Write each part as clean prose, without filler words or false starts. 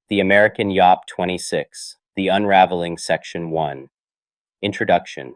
The American YAWP 26, The Unraveling Section 1. Introduction.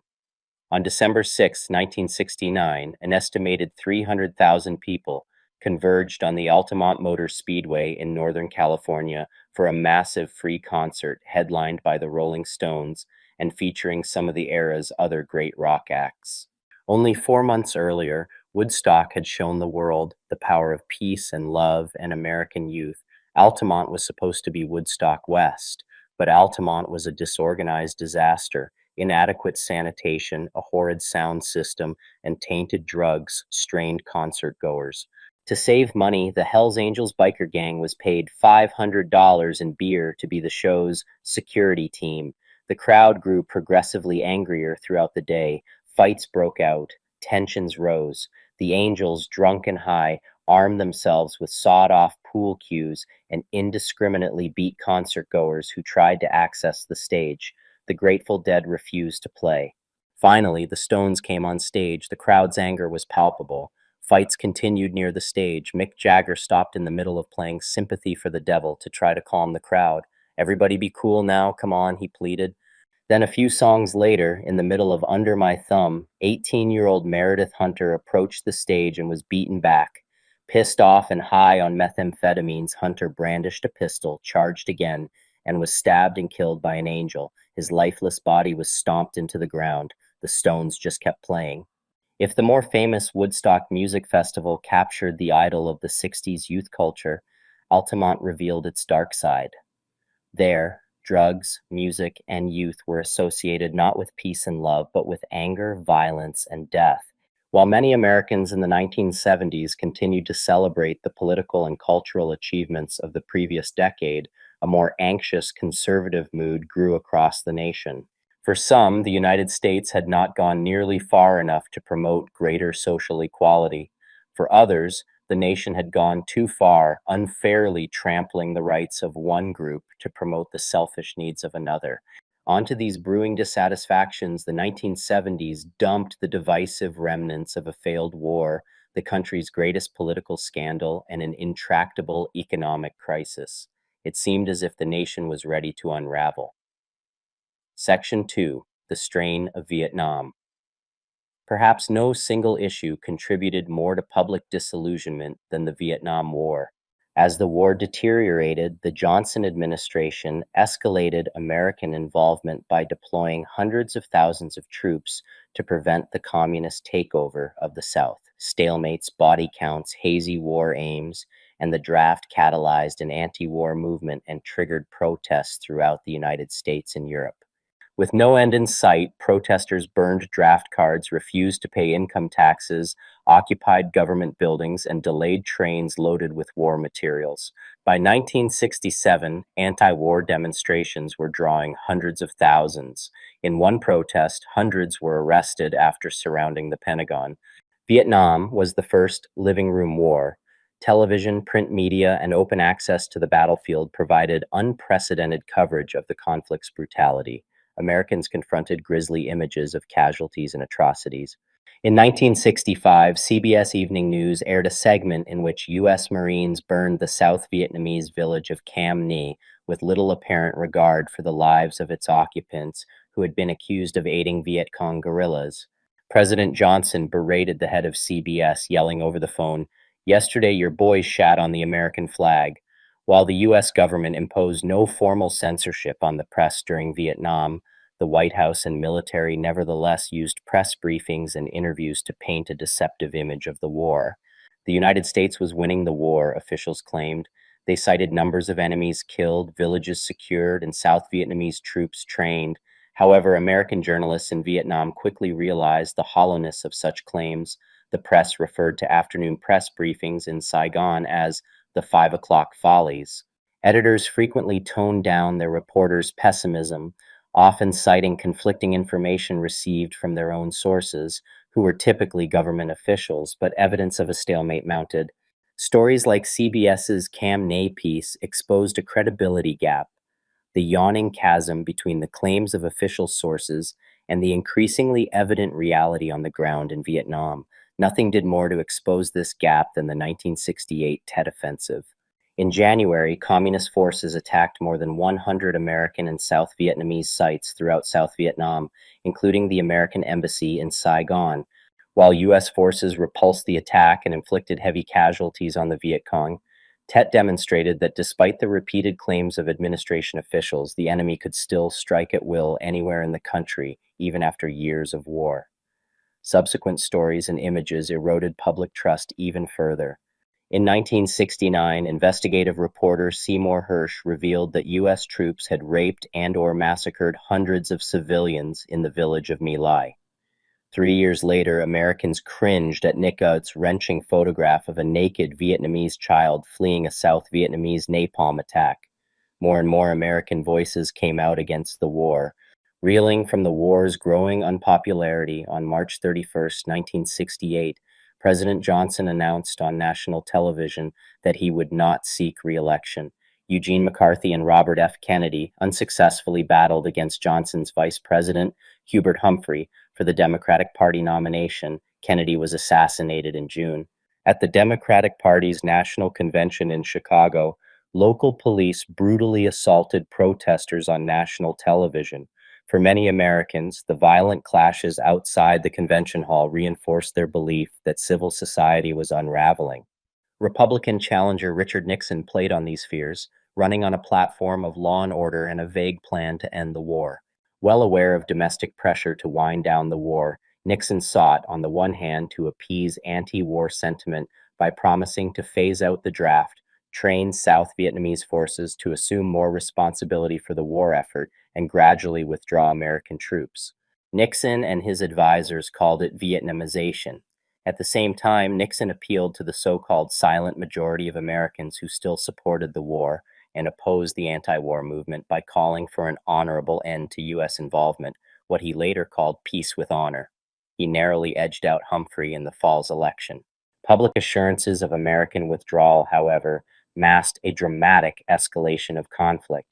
On December 6, 1969, an estimated 300,000 people converged on the Altamont Motor Speedway in Northern California for a massive free concert headlined by the Rolling Stones and featuring some of the era's other great rock acts. Only 4 months earlier, Woodstock had shown the world the power of peace and love and American youth. Altamont was supposed to be Woodstock West, but Altamont was a disorganized disaster. Inadequate sanitation, a horrid sound system, and tainted drugs strained concertgoers. To save money, the Hells Angels biker gang was paid $500 in beer to be the show's security team. The crowd grew progressively angrier throughout the day. Fights broke out. Tensions rose. The Angels, drunk and high, armed themselves with sawed-off pool cues and indiscriminately beat concertgoers who tried to access the stage. The Grateful Dead refused to play. Finally, the Stones came on stage. The crowd's anger was palpable. Fights continued near the stage. Mick Jagger stopped in the middle of playing Sympathy for the Devil to try to calm the crowd. "Everybody be cool now, come on," he pleaded. Then a few songs later, in the middle of Under My Thumb, 18-year-old Meredith Hunter approached the stage and was beaten back. Pissed off and high on methamphetamines, Hunter brandished a pistol, charged again, and was stabbed and killed by an angel. His lifeless body was stomped into the ground. The Stones just kept playing. If the more famous Woodstock Music Festival captured the idol of the 60s youth culture, Altamont revealed its dark side. There, drugs, music, and youth were associated not with peace and love, but with anger, violence, and death. While many Americans in the 1970s continued to celebrate the political and cultural achievements of the previous decade, a more anxious, conservative mood grew across the nation. For some, the United States had not gone nearly far enough to promote greater social equality. For others, the nation had gone too far, unfairly trampling the rights of one group to promote the selfish needs of another. Onto these brewing dissatisfactions, the 1970s dumped the divisive remnants of a failed war, the country's greatest political scandal, and an intractable economic crisis. It seemed as if the nation was ready to unravel. Section 2. The Strain of Vietnam. Perhaps no single issue contributed more to public disillusionment than the Vietnam War. As the war deteriorated, the Johnson administration escalated American involvement by deploying hundreds of thousands of troops to prevent the communist takeover of the South. Stalemates, body counts, hazy war aims, and the draft catalyzed an anti-war movement and triggered protests throughout the United States and Europe. With no end in sight, protesters burned draft cards, refused to pay income taxes, occupied government buildings, and delayed trains loaded with war materials. By 1967, anti-war demonstrations were drawing hundreds of thousands. In one protest, hundreds were arrested after surrounding the Pentagon. Vietnam was the first living room war. Television, print media, and open access to the battlefield provided unprecedented coverage of the conflict's brutality. Americans confronted grisly images of casualties and atrocities. In 1965, CBS Evening News aired a segment in which U.S. Marines burned the South Vietnamese village of Cam Ni with little apparent regard for the lives of its occupants who had been accused of aiding Viet Cong guerrillas. President Johnson berated the head of CBS, yelling over the phone, "Yesterday your boys shat on the American flag." While the U.S. government imposed no formal censorship on the press during Vietnam, the White House and military nevertheless used press briefings and interviews to paint a deceptive image of the war. The United States was winning the war, officials claimed. They cited numbers of enemies killed, villages secured, and South Vietnamese troops trained. However, American journalists in Vietnam quickly realized the hollowness of such claims. The press referred to afternoon press briefings in Saigon as the 5 o'clock follies. Editors frequently toned down their reporters' pessimism, often citing conflicting information received from their own sources, who were typically government officials, but evidence of a stalemate mounted. Stories like CBS's Cam Nay piece exposed a credibility gap, the yawning chasm between the claims of official sources and the increasingly evident reality on the ground in Vietnam. Nothing did more to expose this gap than the 1968 Tet Offensive. In January, Communist forces attacked more than 100 American and South Vietnamese sites throughout South Vietnam, including the American embassy in Saigon. While U.S. forces repulsed the attack and inflicted heavy casualties on the Viet Cong, Tet demonstrated that despite the repeated claims of administration officials, the enemy could still strike at will anywhere in the country, even after years of war. Subsequent stories and images eroded public trust even further. In 1969, investigative reporter Seymour Hersh revealed that U.S. troops had raped and/or massacred hundreds of civilians in the village of My Lai. 3 years later, Americans cringed at Nick Out's wrenching photograph of a naked Vietnamese child fleeing a South Vietnamese napalm attack. More and more American voices came out against the war. Reeling from the war's growing unpopularity, on March 31, 1968, President Johnson announced on national television that he would not seek re-election. Eugene McCarthy and Robert F. Kennedy unsuccessfully battled against Johnson's vice president, Hubert Humphrey, for the Democratic Party nomination. Kennedy was assassinated in June. At the Democratic Party's national convention in Chicago, local police brutally assaulted protesters on national television. For many Americans, the violent clashes outside the convention hall reinforced their belief that civil society was unraveling. Republican challenger Richard Nixon played on these fears, running on a platform of law and order and a vague plan to end the war. Well aware of domestic pressure to wind down the war, Nixon sought, on the one hand, to appease anti-war sentiment by promising to phase out the draft, train South Vietnamese forces to assume more responsibility for the war effort, and gradually withdraw American troops. Nixon and his advisors called it Vietnamization. At the same time, Nixon appealed to the so-called silent majority of Americans who still supported the war and opposed the anti-war movement by calling for an honorable end to U.S. involvement, what he later called peace with honor. He narrowly edged out Humphrey in the fall's election. Public assurances of American withdrawal, however, masked a dramatic escalation of conflict.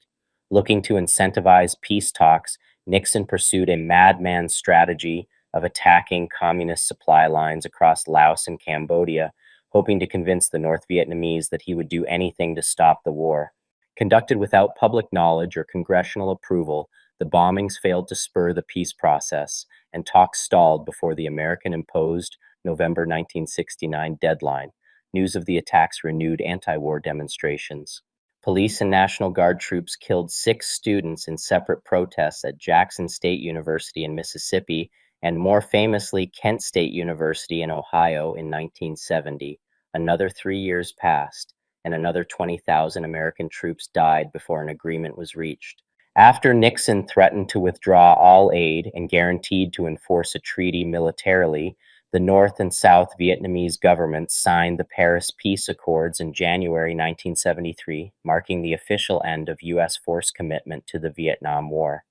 Looking to incentivize peace talks, Nixon pursued a madman's strategy of attacking communist supply lines across Laos and Cambodia, hoping to convince the North Vietnamese that he would do anything to stop the war. Conducted without public knowledge or congressional approval, the bombings failed to spur the peace process, and talks stalled before the American-imposed November 1969 deadline. News of the attacks renewed anti-war demonstrations. Police and National Guard troops killed 6 students in separate protests at Jackson State University in Mississippi and, more famously, Kent State University in Ohio in 1970. Another 3 years passed, and another 20,000 American troops died before an agreement was reached. After Nixon threatened to withdraw all aid and guaranteed to enforce a treaty militarily, the North and South Vietnamese governments signed the Paris Peace Accords in January 1973, marking the official end of U.S. force commitment to the Vietnam War.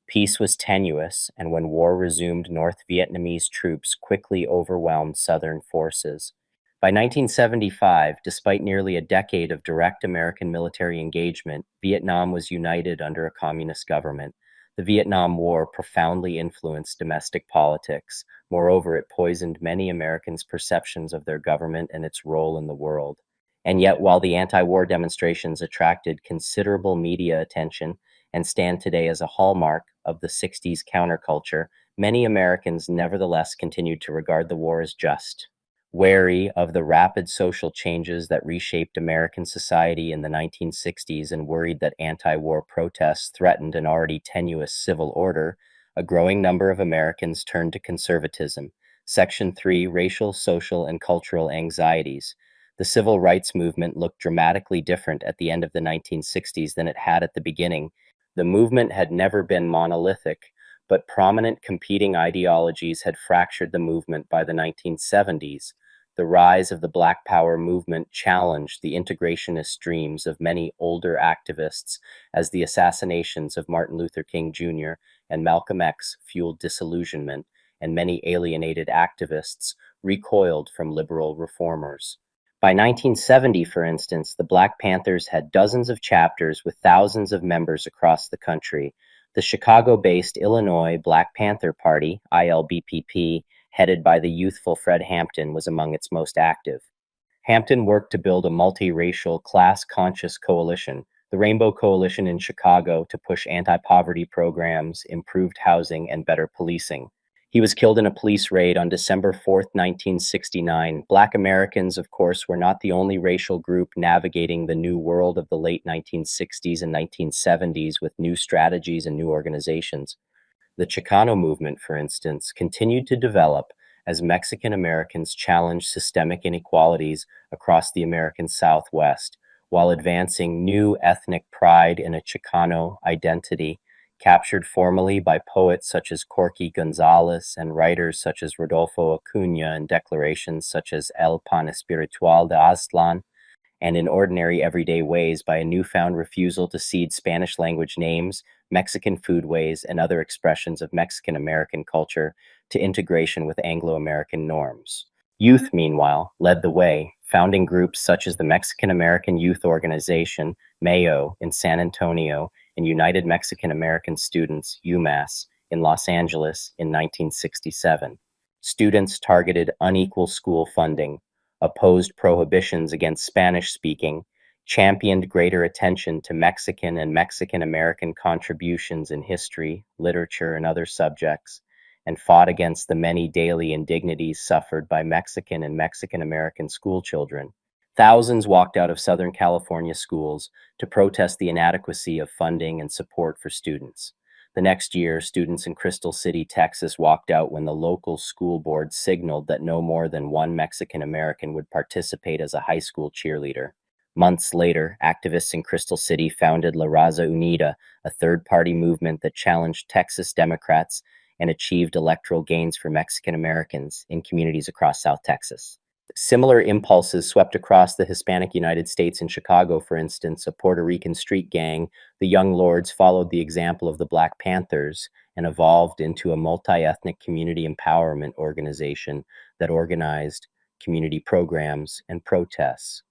Peace was tenuous, and when war resumed, North Vietnamese troops quickly overwhelmed Southern forces. By 1975, despite nearly a decade of direct American military engagement, Vietnam was united under a communist government. The Vietnam War profoundly influenced domestic politics. Moreover, it poisoned many Americans' perceptions of their government and its role in the world. And yet, while the anti-war demonstrations attracted considerable media attention and stand today as a hallmark of the 60s counterculture, many Americans nevertheless continued to regard the war as just. Wary of the rapid social changes that reshaped American society in the 1960s and worried that anti-war protests threatened an already tenuous civil order, a growing number of Americans turned to conservatism. Section 3, Racial, Social, and Cultural Anxieties. The civil rights movement looked dramatically different at the end of the 1960s than it had at the beginning. The movement had never been monolithic, but prominent competing ideologies had fractured the movement by the 1970s. The rise of the Black Power movement challenged the integrationist dreams of many older activists as the assassinations of Martin Luther King Jr. and Malcolm X fueled disillusionment, and many alienated activists recoiled from liberal reformers. By 1970, for instance, the Black Panthers had dozens of chapters with thousands of members across the country. The Chicago-based Illinois Black Panther Party, ILBPP, headed by the youthful Fred Hampton, was among its most active. Hampton worked to build a multiracial, class-conscious coalition, the Rainbow Coalition in Chicago, to push anti-poverty programs, improved housing, and better policing. He was killed in a police raid on December 4th, 1969. Black Americans, of course, were not the only racial group navigating the new world of the late 1960s and 1970s with new strategies and new organizations. The Chicano movement, for instance, continued to develop as Mexican Americans challenged systemic inequalities across the American Southwest, while advancing new ethnic pride in a Chicano identity, captured formally by poets such as Corky Gonzalez and writers such as Rodolfo Acuna in declarations such as El Pan Espiritual de Aztlan, and in ordinary everyday ways by a newfound refusal to cede Spanish language names, Mexican foodways, and other expressions of Mexican American culture to integration with Anglo American norms. Youth, meanwhile, led the way, founding groups such as the Mexican American Youth Organization, MAYO, in San Antonio, and United Mexican American Students, UMass, in Los Angeles in 1967. Students targeted unequal school funding, opposed prohibitions against Spanish speaking, championed greater attention to Mexican and Mexican American contributions in history, literature, and other subjects, and fought against the many daily indignities suffered by Mexican and Mexican American schoolchildren. Thousands walked out of Southern California schools to protest the inadequacy of funding and support for students. The next year, students in Crystal City, Texas walked out when the local school board signaled that no more than one Mexican American would participate as a high school cheerleader. Months later, activists in Crystal City founded La Raza Unida, a third-party movement that challenged Texas Democrats and achieved electoral gains for Mexican Americans in communities across South Texas. Similar impulses swept across the Hispanic United States. In Chicago, for instance, a Puerto Rican street gang, the Young Lords, followed the example of the Black Panthers and evolved into a multi-ethnic community empowerment organization that organized community programs and protests.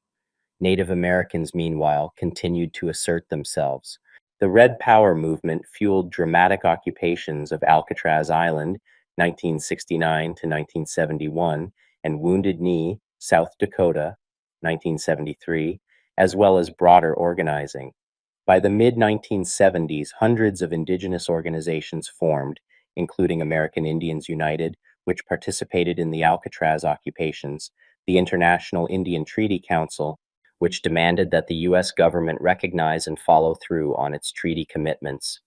Native Americans, meanwhile, continued to assert themselves. The Red Power movement fueled dramatic occupations of Alcatraz Island, 1969 to 1971, and Wounded Knee, South Dakota, 1973, as well as broader organizing. By the mid-1970s, hundreds of indigenous organizations formed, including American Indians United, which participated in the Alcatraz occupations, the International Indian Treaty Council, which demanded that the U.S. government recognize and follow through on its treaty commitments,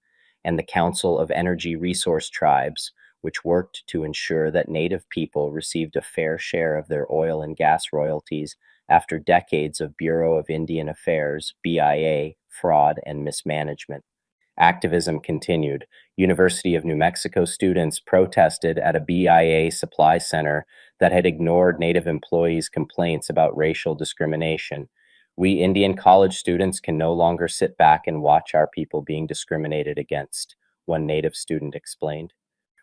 and the Council of Energy Resource Tribes, which worked to ensure that Native people received a fair share of their oil and gas royalties after decades of Bureau of Indian Affairs, BIA, fraud and mismanagement. Activism continued. University of New Mexico students protested at a BIA supply center that had ignored Native employees' complaints about racial discrimination. We Indian college students can no longer sit back and watch our people being discriminated against, one Native student explained.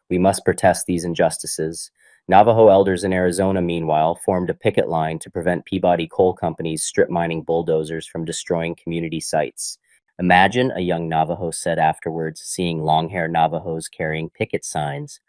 We must protest these injustices. Navajo elders in Arizona, meanwhile, formed a picket line to prevent Peabody Coal Company's strip mining bulldozers from destroying community sites. Imagine, a young Navajo said afterwards, seeing long-haired Navajos carrying picket signs.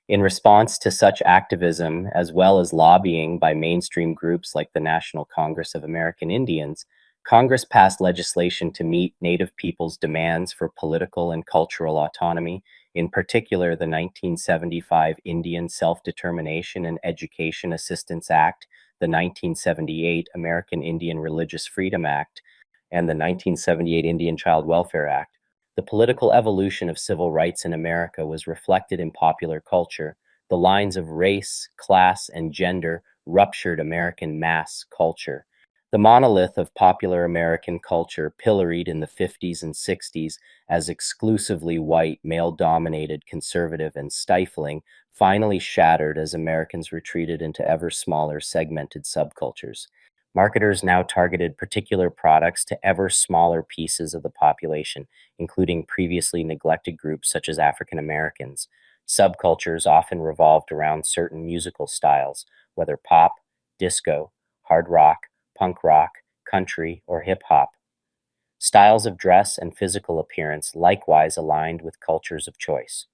In response to such activism, as well as lobbying by mainstream groups like the National Congress of American Indians, Congress passed legislation to meet Native people's demands for political and cultural autonomy, in particular the 1975 Indian Self-Determination and Education Assistance Act, the 1978 American Indian Religious Freedom Act, and the 1978 Indian Child Welfare Act. The political evolution of civil rights in America was reflected in popular culture. The lines of race, class, and gender ruptured American mass culture. The monolith of popular American culture, pilloried in the 50s and 60s as exclusively white, male-dominated, conservative, and stifling, finally shattered as Americans retreated into ever smaller segmented subcultures. Marketers now targeted particular products to ever smaller pieces of the population, including previously neglected groups such as African Americans. Subcultures often revolved around certain musical styles, whether pop, disco, hard rock, punk rock, country, or hip hop. Styles of dress and physical appearance likewise aligned with cultures of choice.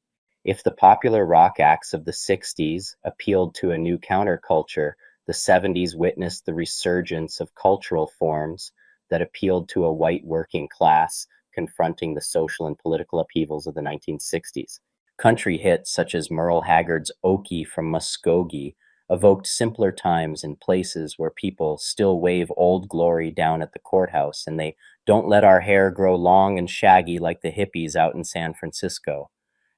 If the popular rock acts of the 60s appealed to a new counterculture, The 70s witnessed the resurgence of cultural forms that appealed to a white working class confronting the social and political upheavals of the 1960s. Country hits such as Merle Haggard's Okie from Muskogee evoked simpler times and places where people still wave Old Glory down at the courthouse and they don't let our hair grow long and shaggy like the hippies out in San Francisco.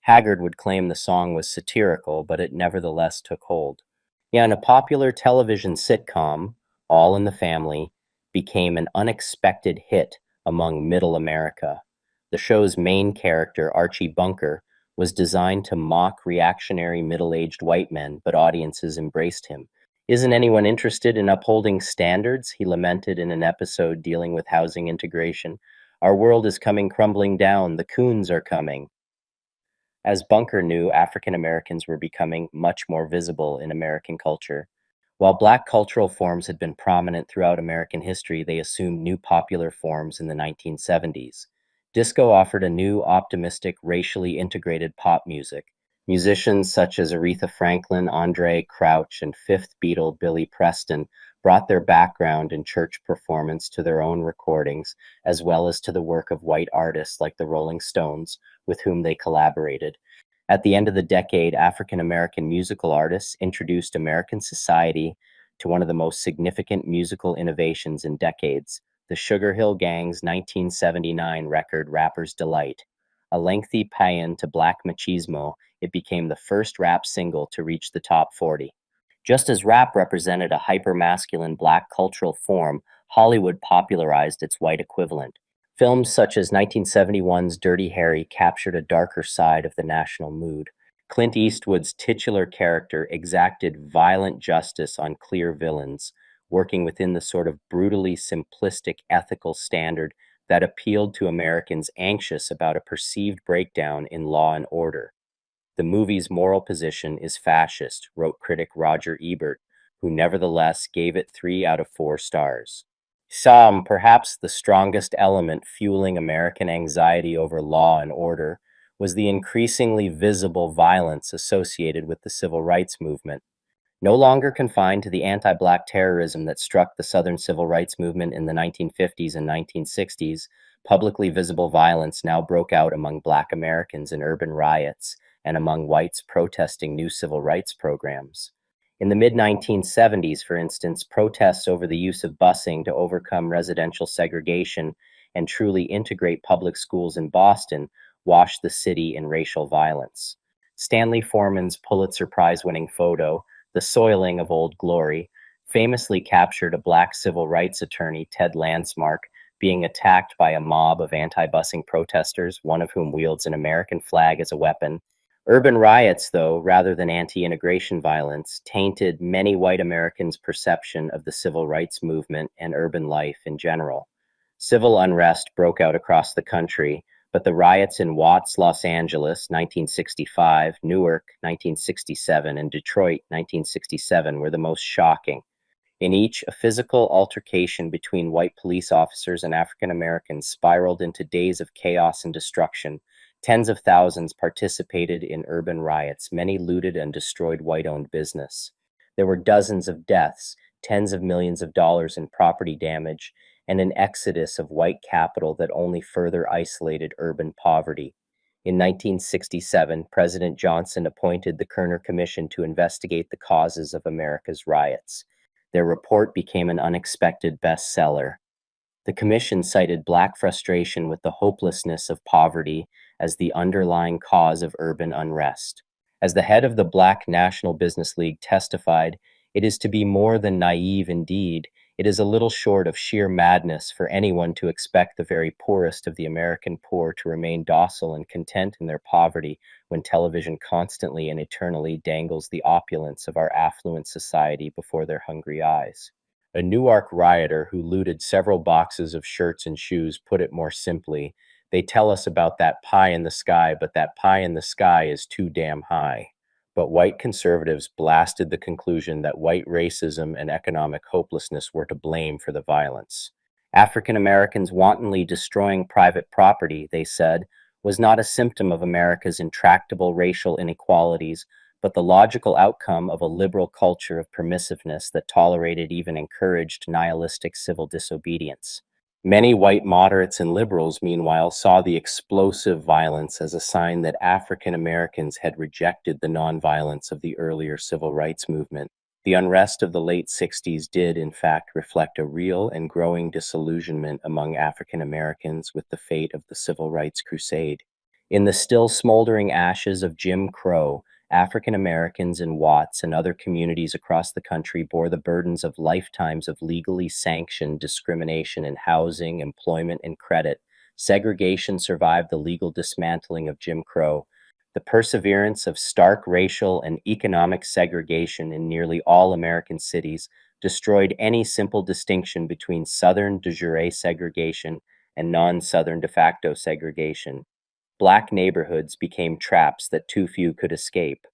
Haggard would claim the song was satirical, but it nevertheless took hold. Yeah, and a popular television sitcom, All in the Family, became an unexpected hit among middle America. The show's main character, Archie Bunker, was designed to mock reactionary middle-aged white men, but audiences embraced him. Isn't anyone interested in upholding standards? He lamented in an episode dealing with housing integration. Our world is coming crumbling down. The coons are coming. As Bunker knew, African Americans were becoming much more visible in American culture. While black cultural forms had been prominent throughout American history, they assumed new popular forms in the 1970s. Disco offered a new, optimistic, racially integrated pop music. Musicians such as Aretha Franklin, Andre Crouch, and Fifth Beatle Billy Preston brought their background in church performance to their own recordings, as well as to the work of white artists like the Rolling Stones, with whom they collaborated. At the end of the decade, African American musical artists introduced American society to one of the most significant musical innovations in decades, the Sugar Hill Gang's 1979 record Rapper's Delight. A lengthy paean to black machismo, it became the first rap single to reach the top 40. Just as rap represented a hyper-masculine black cultural form, Hollywood popularized its white equivalent. Films such as 1971's Dirty Harry captured a darker side of the national mood. Clint Eastwood's titular character exacted violent justice on clear villains, working within the sort of brutally simplistic ethical standard that appealed to Americans anxious about a perceived breakdown in law and order. The movie's moral position is fascist, wrote critic Roger Ebert, who nevertheless gave it 3 out of 4 stars. Perhaps the strongest element fueling American anxiety over law and order was the increasingly visible violence associated with the civil rights movement. No longer confined to the anti-black terrorism that struck the Southern civil rights movement in the 1950s and 1960s, publicly visible violence now broke out among black Americans in urban riots and among whites protesting new civil rights programs. In the mid-1970s, for instance, protests over the use of busing to overcome residential segregation and truly integrate public schools in Boston washed the city in racial violence. Stanley Forman's Pulitzer Prize-winning photo, The Soiling of Old Glory, famously captured a black civil rights attorney, Ted Landsmark, being attacked by a mob of anti-busing protesters, one of whom wields an American flag as a weapon. Urban riots, though, rather than anti-integration violence, tainted many white Americans' perception of the civil rights movement and urban life in general. Civil unrest broke out across the country, but the riots in Watts, Los Angeles, 1965, Newark, 1967, and Detroit, 1967, were the most shocking. In each, a physical altercation between white police officers and African Americans spiraled into days of chaos and destruction. Tens of thousands participated in urban riots. Many looted and destroyed white-owned business. There were dozens of deaths, tens of millions of dollars in property damage, and an exodus of white capital that only further isolated urban poverty. In 1967, President Johnson appointed the Kerner Commission to investigate the causes of America's riots. Their report became an unexpected bestseller. The commission cited black frustration with the hopelessness of poverty as the underlying cause of urban unrest. As the head of the Black National Business League testified, it is to be more than naive indeed. It is a little short of sheer madness for anyone to expect the very poorest of the American poor to remain docile and content in their poverty when television constantly and eternally dangles the opulence of our affluent society before their hungry eyes. A Newark rioter who looted several boxes of shirts and shoes put it more simply, they tell us about that pie in the sky, but that pie in the sky is too damn high. But white conservatives blasted the conclusion that white racism and economic hopelessness were to blame for the violence. African Americans wantonly destroying private property, they said, was not a symptom of America's intractable racial inequalities, but the logical outcome of a liberal culture of permissiveness that tolerated, even encouraged, nihilistic civil disobedience. Many white moderates and liberals, meanwhile, saw the explosive violence as a sign that African Americans had rejected the nonviolence of the earlier civil rights movement. The unrest of the late 60s did, in fact, reflect a real and growing disillusionment among African Americans with the fate of the civil rights crusade. In the still smoldering ashes of Jim Crow, African Americans in Watts and other communities across the country bore the burdens of lifetimes of legally sanctioned discrimination in housing, employment, and credit. Segregation survived the legal dismantling of Jim Crow. The perseverance of stark racial and economic segregation in nearly all American cities destroyed any simple distinction between Southern de jure segregation and non-Southern de facto segregation. Black neighborhoods became traps that too few could escape.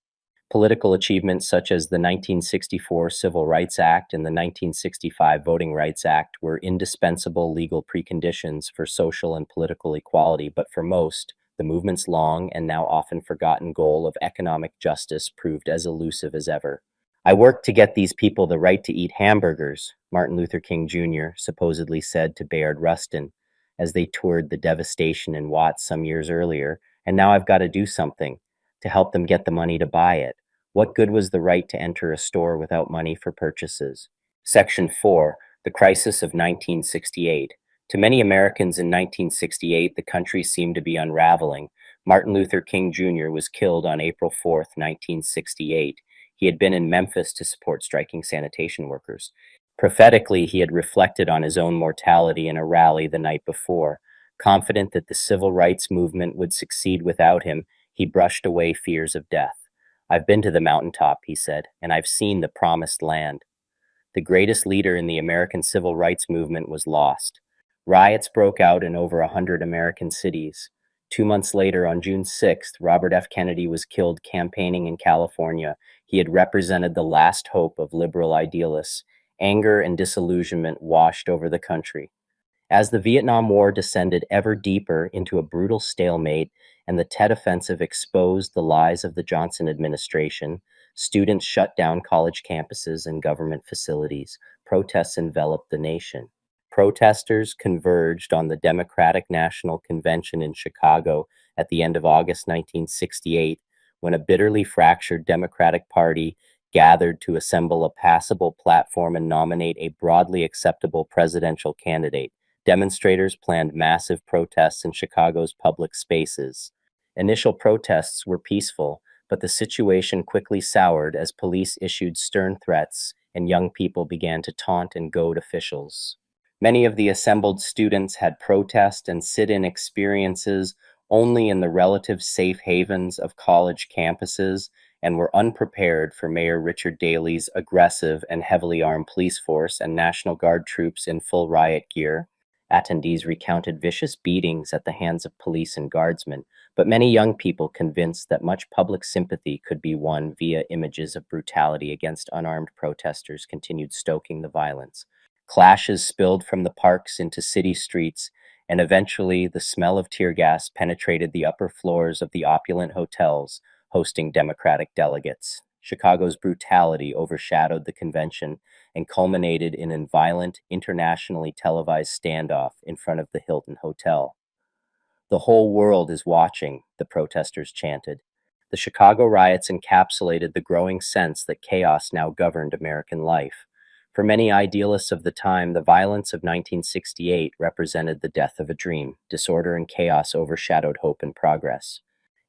Political achievements such as the 1964 Civil Rights Act and the 1965 Voting Rights Act were indispensable legal preconditions for social and political equality, but for most, the movement's long and now often forgotten goal of economic justice proved as elusive as ever. "I worked to get these people the right to eat hamburgers," Martin Luther King Jr. supposedly said to Bayard Rustin as they toured the devastation in Watts some years earlier, "and now I've got to do something to help them get the money to buy it. What good was the right to enter a store without money for purchases?" Section 4. The Crisis of 1968. To many Americans in 1968, the country seemed to be unraveling. Martin Luther King Jr. was killed on April 4th, 1968. He had been in Memphis to support striking sanitation workers. Prophetically, he had reflected on his own mortality in a rally the night before. Confident that the civil rights movement would succeed without him, he brushed away fears of death. "I've been to the mountaintop," he said, "and I've seen the promised land." The greatest leader in the American civil rights movement was lost. Riots broke out in over 100 American cities. 2 months later, on June 6th, Robert F. Kennedy was killed campaigning in California. He had represented the last hope of liberal idealists. Anger and disillusionment washed over the country. As the Vietnam War descended ever deeper into a brutal stalemate and the Tet Offensive exposed the lies of the Johnson administration, students shut down college campuses and government facilities. Protests enveloped the nation. Protesters converged on the Democratic National Convention in Chicago at the end of August 1968, when a bitterly fractured Democratic Party gathered to assemble a passable platform and nominate a broadly acceptable presidential candidate. Demonstrators planned massive protests in Chicago's public spaces. Initial protests were peaceful, but the situation quickly soured as police issued stern threats and young people began to taunt and goad officials. Many of the assembled students had protest and sit-in experiences only in the relative safe havens of college campuses and were unprepared for Mayor Richard Daley's aggressive and heavily armed police force and National Guard troops in full riot gear. Attendees recounted vicious beatings at the hands of police and guardsmen, but many young people convinced that much public sympathy could be won via images of brutality against unarmed protesters continued stoking the violence. Clashes spilled from the parks into city streets, and eventually the smell of tear gas penetrated the upper floors of the opulent hotels hosting Democratic delegates. Chicago's brutality overshadowed the convention and culminated in a violent, internationally televised standoff in front of the Hilton Hotel. "The whole world is watching," the protesters chanted. The Chicago riots encapsulated the growing sense that chaos now governed American life. For many idealists of the time, the violence of 1968 represented the death of a dream. Disorder and chaos overshadowed hope and progress.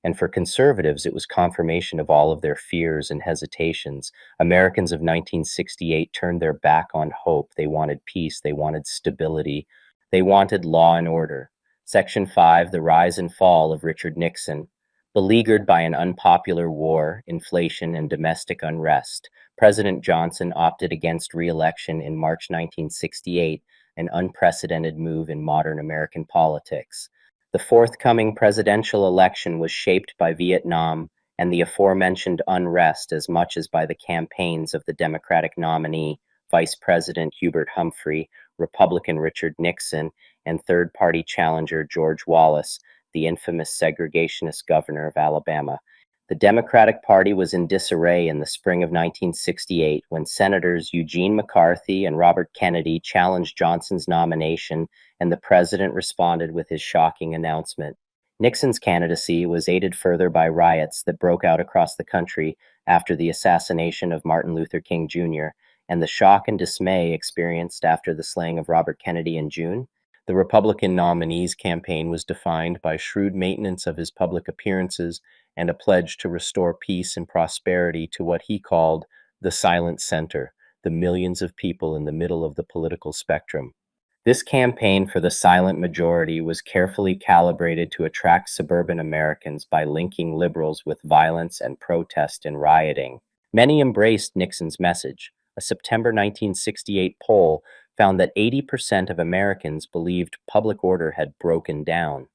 And for conservatives, it was confirmation of all of their fears and hesitations. Americans of 1968 turned their back on hope. They wanted peace. They wanted stability. They wanted law and order. Section 5, the rise and fall of Richard Nixon. Beleaguered by an unpopular war, inflation, and domestic unrest, President Johnson opted against re-election in March 1968, an unprecedented move in modern American politics. The forthcoming presidential election was shaped by Vietnam and the aforementioned unrest as much as by the campaigns of the Democratic nominee, Vice President Hubert Humphrey, Republican Richard Nixon, and third-party challenger George Wallace, the infamous segregationist governor of Alabama. The Democratic Party was in disarray in the spring of 1968 when Senators Eugene McCarthy and Robert Kennedy challenged Johnson's nomination, and the president responded with his shocking announcement. Nixon's candidacy was aided further by riots that broke out across the country after the assassination of Martin Luther King Jr. and the shock and dismay experienced after the slaying of Robert Kennedy in June. The Republican nominee's campaign was defined by shrewd maintenance of his public appearances and a pledge to restore peace and prosperity to what he called the silent center, the millions of people in the middle of the political spectrum. This campaign for the silent majority was carefully calibrated to attract suburban Americans by linking liberals with violence and protest and rioting. Many embraced Nixon's message. A September 1968 poll found that 80% of Americans believed public order had broken down.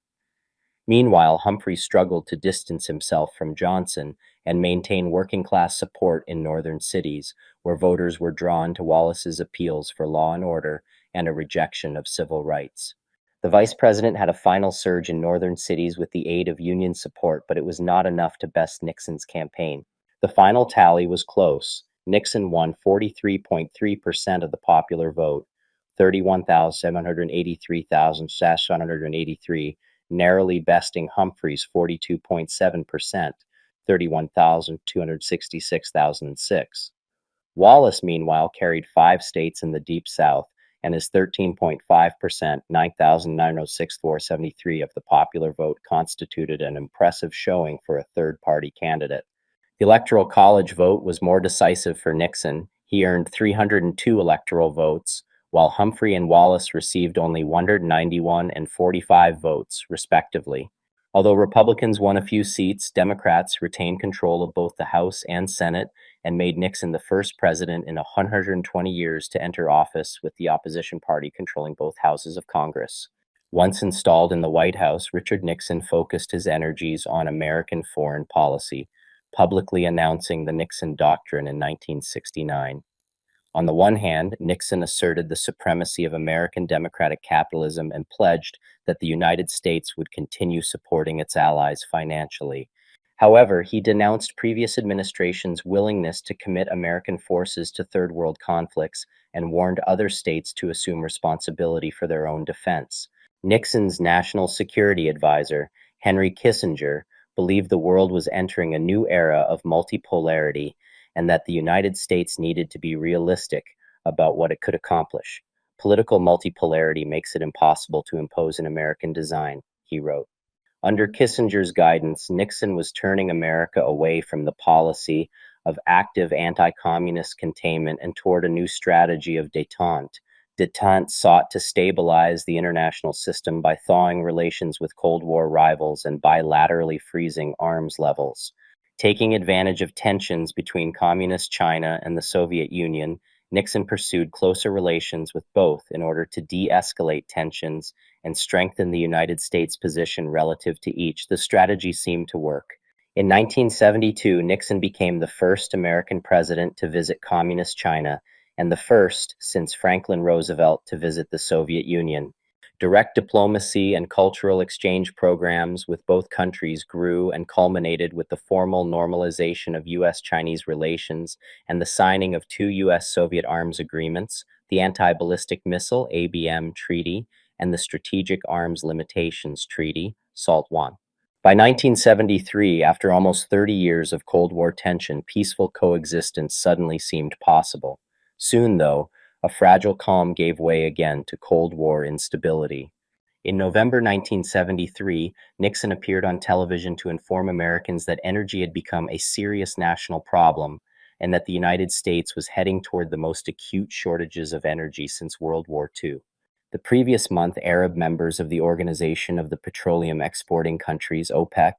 Meanwhile, Humphrey struggled to distance himself from Johnson and maintain working-class support in northern cities, where voters were drawn to Wallace's appeals for law and order and a rejection of civil rights. The vice president had a final surge in northern cities with the aid of Union support, but it was not enough to best Nixon's campaign. The final tally was close. Nixon won 43.3% of the popular vote, 31,783,783, narrowly besting Humphrey's 42.7%, 31,266,006. Wallace, meanwhile, carried 5 states in the Deep South, and his 13.5%, 9,906,473 of the popular vote constituted an impressive showing for a third-party candidate. The Electoral College vote was more decisive for Nixon. He earned 302 electoral votes, while Humphrey and Wallace received only 191 and 45 votes, respectively. Although Republicans won a few seats, Democrats retained control of both the House and Senate and made Nixon the first president in 120 years to enter office with the opposition party controlling both houses of Congress. Once installed in the White House, Richard Nixon focused his energies on American foreign policy, publicly announcing the Nixon Doctrine in 1969. On the one hand, Nixon asserted the supremacy of American democratic capitalism and pledged that the United States would continue supporting its allies financially. However, he denounced previous administrations' willingness to commit American forces to Third World conflicts and warned other states to assume responsibility for their own defense. Nixon's national security advisor, Henry Kissinger, believed the world was entering a new era of multipolarity and that the United States needed to be realistic about what it could accomplish. Political multipolarity makes it impossible to impose an American design, he wrote. Under Kissinger's guidance, Nixon was turning America away from the policy of active anti-communist containment and toward a new strategy of détente. Détente sought to stabilize the international system by thawing relations with Cold War rivals and bilaterally freezing arms levels. Taking advantage of tensions between Communist China and the Soviet Union, Nixon pursued closer relations with both in order to de-escalate tensions and strengthen the United States' position relative to each. The strategy seemed to work. In 1972, Nixon became the first American president to visit Communist China and the first since Franklin Roosevelt to visit the Soviet Union. Direct diplomacy and cultural exchange programs with both countries grew and culminated with the formal normalization of U.S.-Chinese relations and the signing of 2 U.S.-Soviet arms agreements, the Anti-Ballistic Missile (ABM) Treaty and the Strategic Arms Limitations Treaty, SALT I. By 1973, after almost 30 years of Cold War tension, peaceful coexistence suddenly seemed possible. Soon, though, a fragile calm gave way again to Cold War instability. In November 1973, Nixon appeared on television to inform Americans that energy had become a serious national problem and that the United States was heading toward the most acute shortages of energy since World War II. The previous month, Arab members of the Organization of the Petroleum Exporting Countries, OPEC,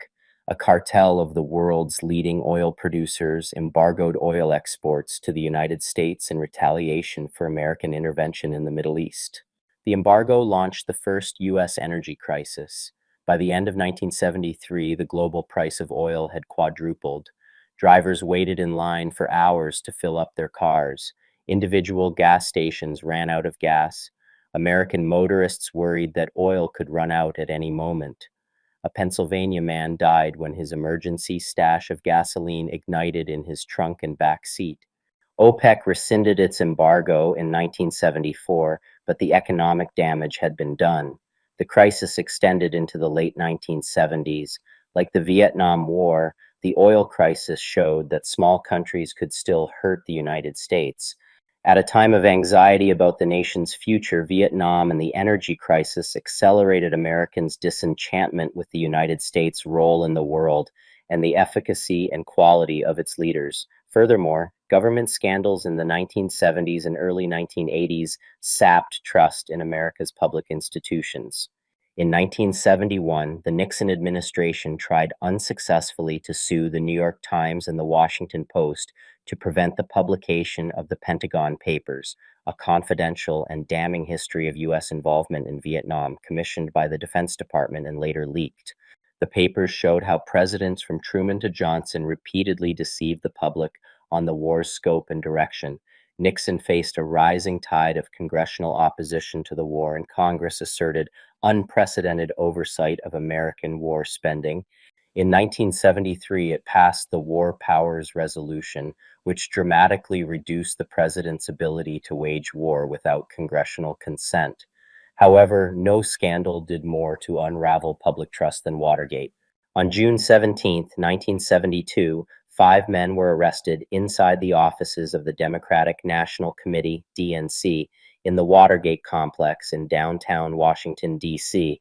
a cartel of the world's leading oil producers, embargoed oil exports to the United States in retaliation for American intervention in the Middle East. The embargo launched the first U.S. energy crisis. By the end of 1973, the global price of oil had quadrupled. Drivers waited in line for hours to fill up their cars. Individual gas stations ran out of gas. American motorists worried that oil could run out at any moment. a Pennsylvania man died when his emergency stash of gasoline ignited in his trunk and back seat. OPEC rescinded its embargo in 1974, but the economic damage had been done. The crisis extended into the late 1970s. Like the Vietnam War, the oil crisis showed that small countries could still hurt the United States. At a time of anxiety about the nation's future, Vietnam and the energy crisis accelerated Americans' disenchantment with the United States' role in the world and the efficacy and quality of its leaders. Furthermore, government scandals in the 1970s and early 1980s sapped trust in America's public institutions. In 1971, the Nixon administration tried unsuccessfully to sue the New York Times and the Washington Post to prevent the publication of the Pentagon Papers, a confidential and damning history of U.S. involvement in Vietnam commissioned by the Defense Department and later leaked. The papers showed how presidents from Truman to Johnson repeatedly deceived the public on the war's scope and direction. Nixon faced a rising tide of congressional opposition to the war, and Congress asserted unprecedented oversight of American war spending. In 1973, it passed the War Powers Resolution, which dramatically reduced the president's ability to wage war without congressional consent. However, no scandal did more to unravel public trust than Watergate. On June 17, 1972, 5 men were arrested inside the offices of the Democratic National Committee, DNC, in the Watergate complex in downtown Washington, D.C.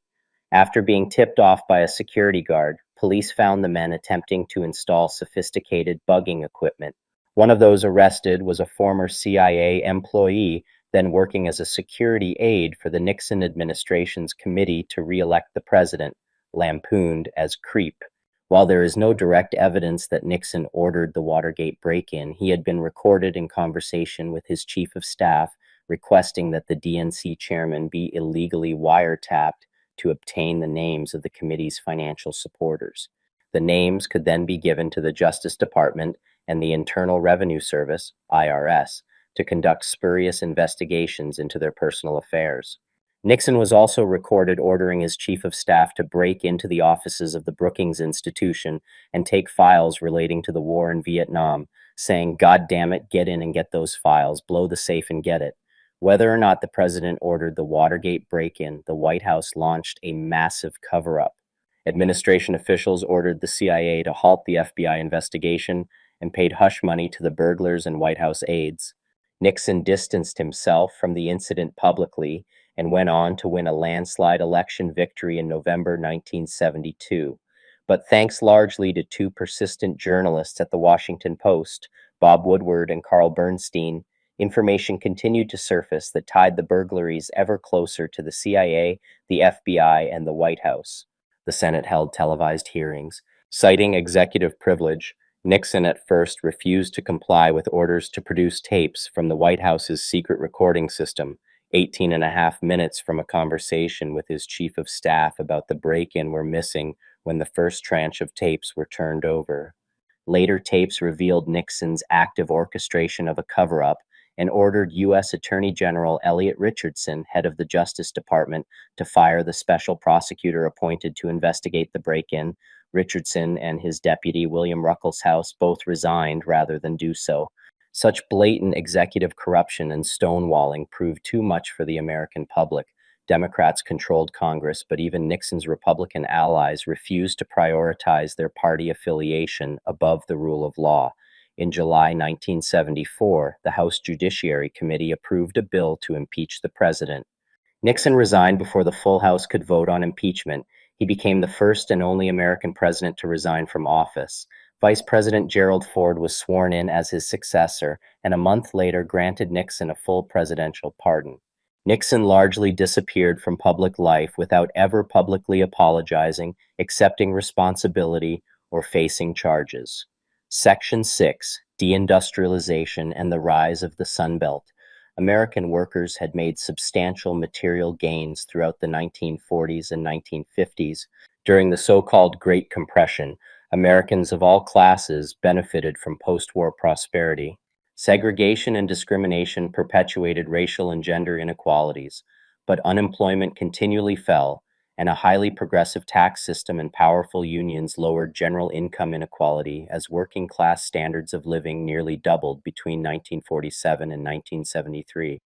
After being tipped off by a security guard, police found the men attempting to install sophisticated bugging equipment. One of those arrested was a former CIA employee, then working as a security aide for the Nixon administration's committee to re-elect the president, lampooned as creep. While there is no direct evidence that Nixon ordered the Watergate break-in, he had been recorded in conversation with his chief of staff, requesting that the DNC chairman be illegally wiretapped to obtain the names of the committee's financial supporters. The names could then be given to the Justice Department and the Internal Revenue Service, IRS, to conduct spurious investigations into their personal affairs. Nixon was also recorded ordering his chief of staff to break into the offices of the Brookings Institution and take files relating to the war in Vietnam, saying, "God damn it, get in and get those files, blow the safe and get it." Whether or not the president ordered the Watergate break-in, the White House launched a massive cover-up. Administration officials ordered the CIA to halt the FBI investigation and paid hush money to the burglars and White House aides. Nixon distanced himself from the incident publicly and went on to win a landslide election victory in November 1972. But thanks largely to 2 persistent journalists at the Washington Post, Bob Woodward and Carl Bernstein, information continued to surface that tied the burglaries ever closer to the CIA, the FBI, and the White House. The Senate held televised hearings. Citing executive privilege, Nixon at first refused to comply with orders to produce tapes from the White House's secret recording system. 18.5 minutes from a conversation with his chief of staff about the break-in were missing when the first tranche of tapes were turned over. Later tapes revealed Nixon's active orchestration of a cover-up and ordered U.S. Attorney General Elliot Richardson, head of the Justice Department, to fire the special prosecutor appointed to investigate the break-in. Richardson and his deputy, William Ruckelshaus, both resigned rather than do so. Such blatant executive corruption and stonewalling proved too much for the American public. Democrats controlled Congress, but even Nixon's Republican allies refused to prioritize their party affiliation above the rule of law. In July 1974, the House Judiciary Committee approved a bill to impeach the president. Nixon resigned before the full House could vote on impeachment. He became the first and only American president to resign from office. Vice President Gerald Ford was sworn in as his successor, and a month later granted Nixon a full presidential pardon. Nixon largely disappeared from public life without ever publicly apologizing, accepting responsibility, or facing charges. Section 6, Deindustrialization and the Rise of the Sun Belt. American workers had made substantial material gains throughout the 1940s and 1950s. During the so-called Great Compression, Americans of all classes benefited from post-war prosperity. Segregation and discrimination perpetuated racial and gender inequalities, but unemployment continually fell, and a highly progressive tax system and powerful unions lowered general income inequality as working class standards of living nearly doubled between 1947 and 1973.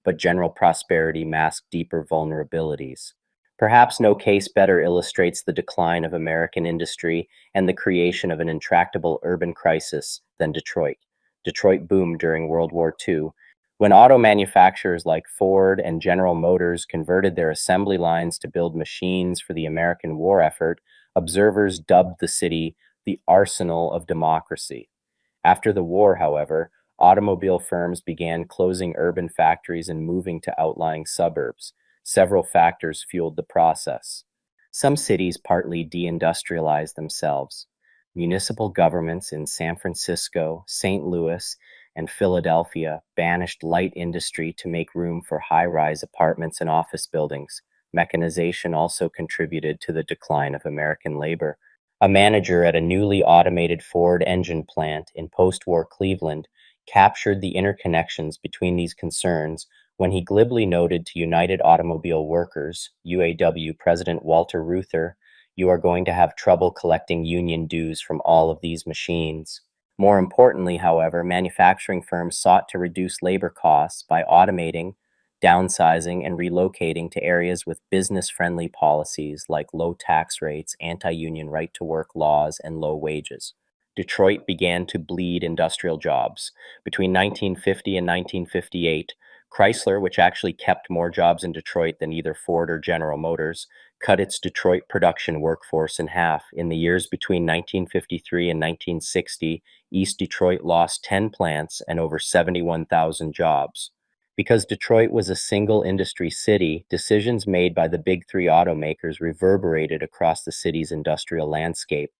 But general prosperity masked deeper vulnerabilities. Perhaps no case better illustrates the decline of American industry and the creation of an intractable urban crisis than Detroit. Detroit boomed during World War II, when auto manufacturers like Ford and General Motors converted their assembly lines to build machines for the American war effort. Observers dubbed the city the arsenal of democracy. After the war, however, automobile firms began closing urban factories and moving to outlying suburbs. Several factors fueled the process. Some cities partly deindustrialized themselves. Municipal governments in San Francisco, St. Louis, and Philadelphia banished light industry to make room for high-rise apartments and office buildings. Mechanization also contributed to the decline of American labor. A manager at a newly automated Ford engine plant in post-war Cleveland captured the interconnections between these concerns when he glibly noted to United Automobile Workers, UAW President Walter Reuther, "You are going to have trouble collecting union dues from all of these machines." More importantly, however, manufacturing firms sought to reduce labor costs by automating, downsizing, and relocating to areas with business-friendly policies like low tax rates, anti-union right-to-work laws, and low wages. Detroit began to bleed industrial jobs. Between 1950 and 1958, Chrysler, which actually kept more jobs in Detroit than either Ford or General Motors, cut its Detroit production workforce in half. In the years between 1953 and 1960, East Detroit lost 10 plants and over 71,000 jobs. Because Detroit was a single industry city, decisions made by the big three automakers reverberated across the city's industrial landscape.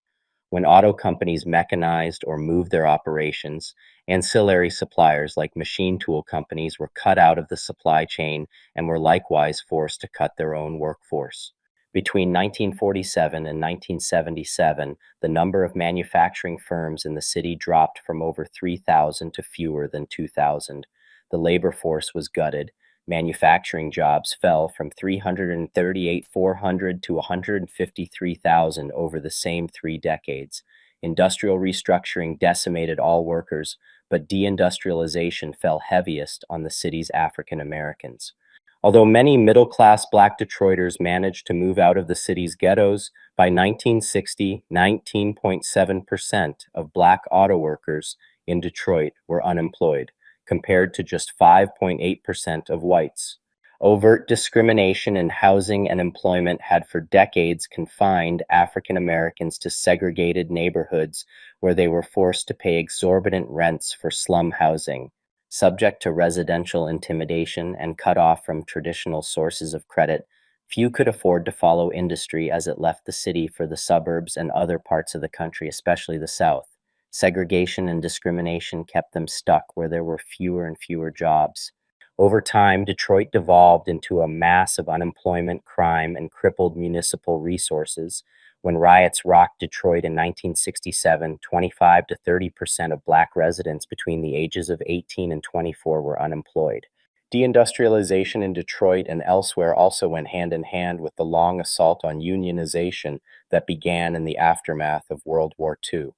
When auto companies mechanized or moved their operations, ancillary suppliers like machine tool companies were cut out of the supply chain and were likewise forced to cut their own workforce. Between 1947 and 1977, the number of manufacturing firms in the city dropped from over 3,000 to fewer than 2,000. The labor force was gutted. Manufacturing jobs fell from 338,400 to 153,000 over the same 3 decades. Industrial restructuring decimated all workers, but deindustrialization fell heaviest on the city's African Americans. Although many middle-class Black Detroiters managed to move out of the city's ghettos, by 1960, 19.7% of Black auto workers in Detroit were unemployed, compared to just 5.8% of whites. Overt discrimination in housing and employment had for decades confined African Americans to segregated neighborhoods where they were forced to pay exorbitant rents for slum housing. Subject to residential intimidation and cut off from traditional sources of credit, few could afford to follow industry as it left the city for the suburbs and other parts of the country, especially the South. Segregation and discrimination kept them stuck where there were fewer and fewer jobs. Over time, Detroit devolved into a mass of unemployment, crime, and crippled municipal resources. When riots rocked Detroit in 1967, 25 to 30% of Black residents between the ages of 18 and 24 were unemployed. Deindustrialization in Detroit and elsewhere also went hand in hand with the long assault on unionization that began in the aftermath of World War II.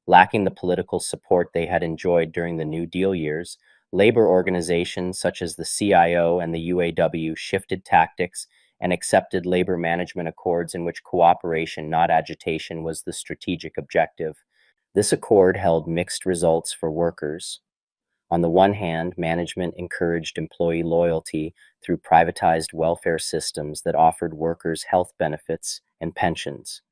Lacking the political support they had enjoyed during the New Deal years, labor organizations such as the CIO and the UAW shifted tactics and accepted labor management accords in which cooperation, not agitation, was the strategic objective. This accord held mixed results for workers. On the one hand, management encouraged employee loyalty through privatized welfare systems that offered workers health benefits and pensions.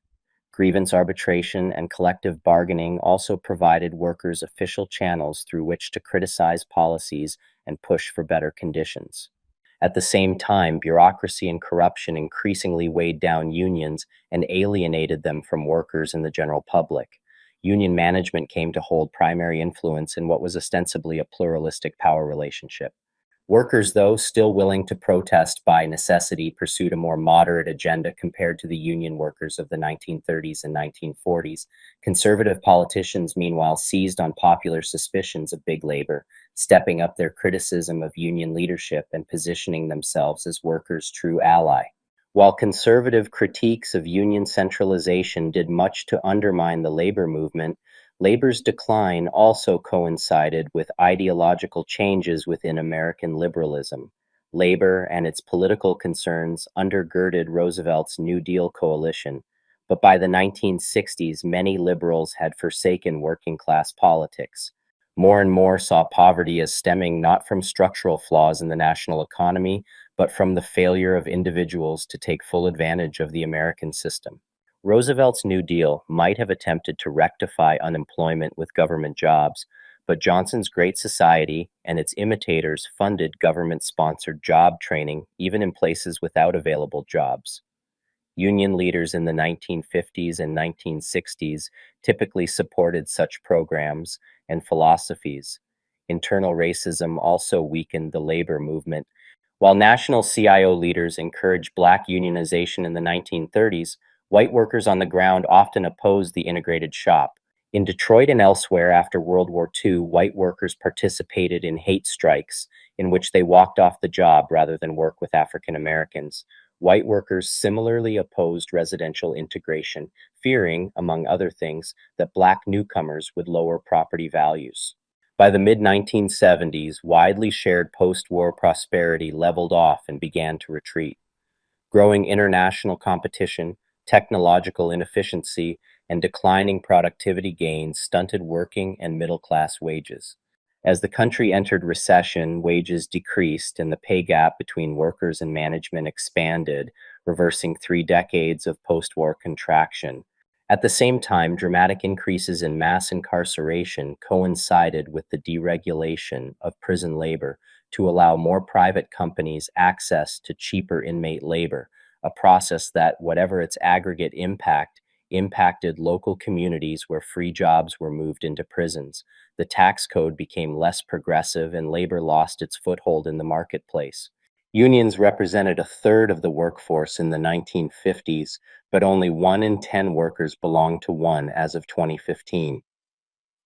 Grievance arbitration and collective bargaining also provided workers official channels through which to criticize policies and push for better conditions. At the same time, bureaucracy and corruption increasingly weighed down unions and alienated them from workers and the general public. Union management came to hold primary influence in what was ostensibly a pluralistic power relationship. Workers, though, still willing to protest by necessity, pursued a more moderate agenda compared to the union workers of the 1930s and 1940s. Conservative politicians, meanwhile, seized on popular suspicions of big labor, stepping up their criticism of union leadership and positioning themselves as workers' true ally. While conservative critiques of union centralization did much to undermine the labor movement, labor's decline also coincided with ideological changes within American liberalism. Labor and its political concerns undergirded Roosevelt's New Deal coalition, but by the 1960s, many liberals had forsaken working class politics. More and more saw poverty as stemming not from structural flaws in the national economy, but from the failure of individuals to take full advantage of the American system. Roosevelt's New Deal might have attempted to rectify unemployment with government jobs, but Johnson's Great Society and its imitators funded government-sponsored job training even in places without available jobs. Union leaders in the 1950s and 1960s typically supported such programs and philosophies. Internal racism also weakened the labor movement. While national CIO leaders encouraged black unionization in the 1930s, white workers on the ground often opposed the integrated shop. In Detroit and elsewhere after World War II, white workers participated in hate strikes in which they walked off the job rather than work with African Americans. White workers similarly opposed residential integration, fearing, among other things, that black newcomers would lower property values. By the mid-1970s, widely shared post-war prosperity leveled off and began to retreat. Growing international competition, technological inefficiency, and declining productivity gains stunted working and middle-class wages. As the country entered recession, wages decreased and the pay gap between workers and management expanded, reversing 3 decades of post-war contraction. At the same time, dramatic increases in mass incarceration coincided with the deregulation of prison labor to allow more private companies access to cheaper inmate labor, a process that, whatever its aggregate impact, impacted local communities where free jobs were moved into prisons. The tax code became less progressive and labor lost its foothold in the marketplace. Unions represented a third of the workforce in the 1950s, but only 1 in 10 workers belonged to one as of 2015.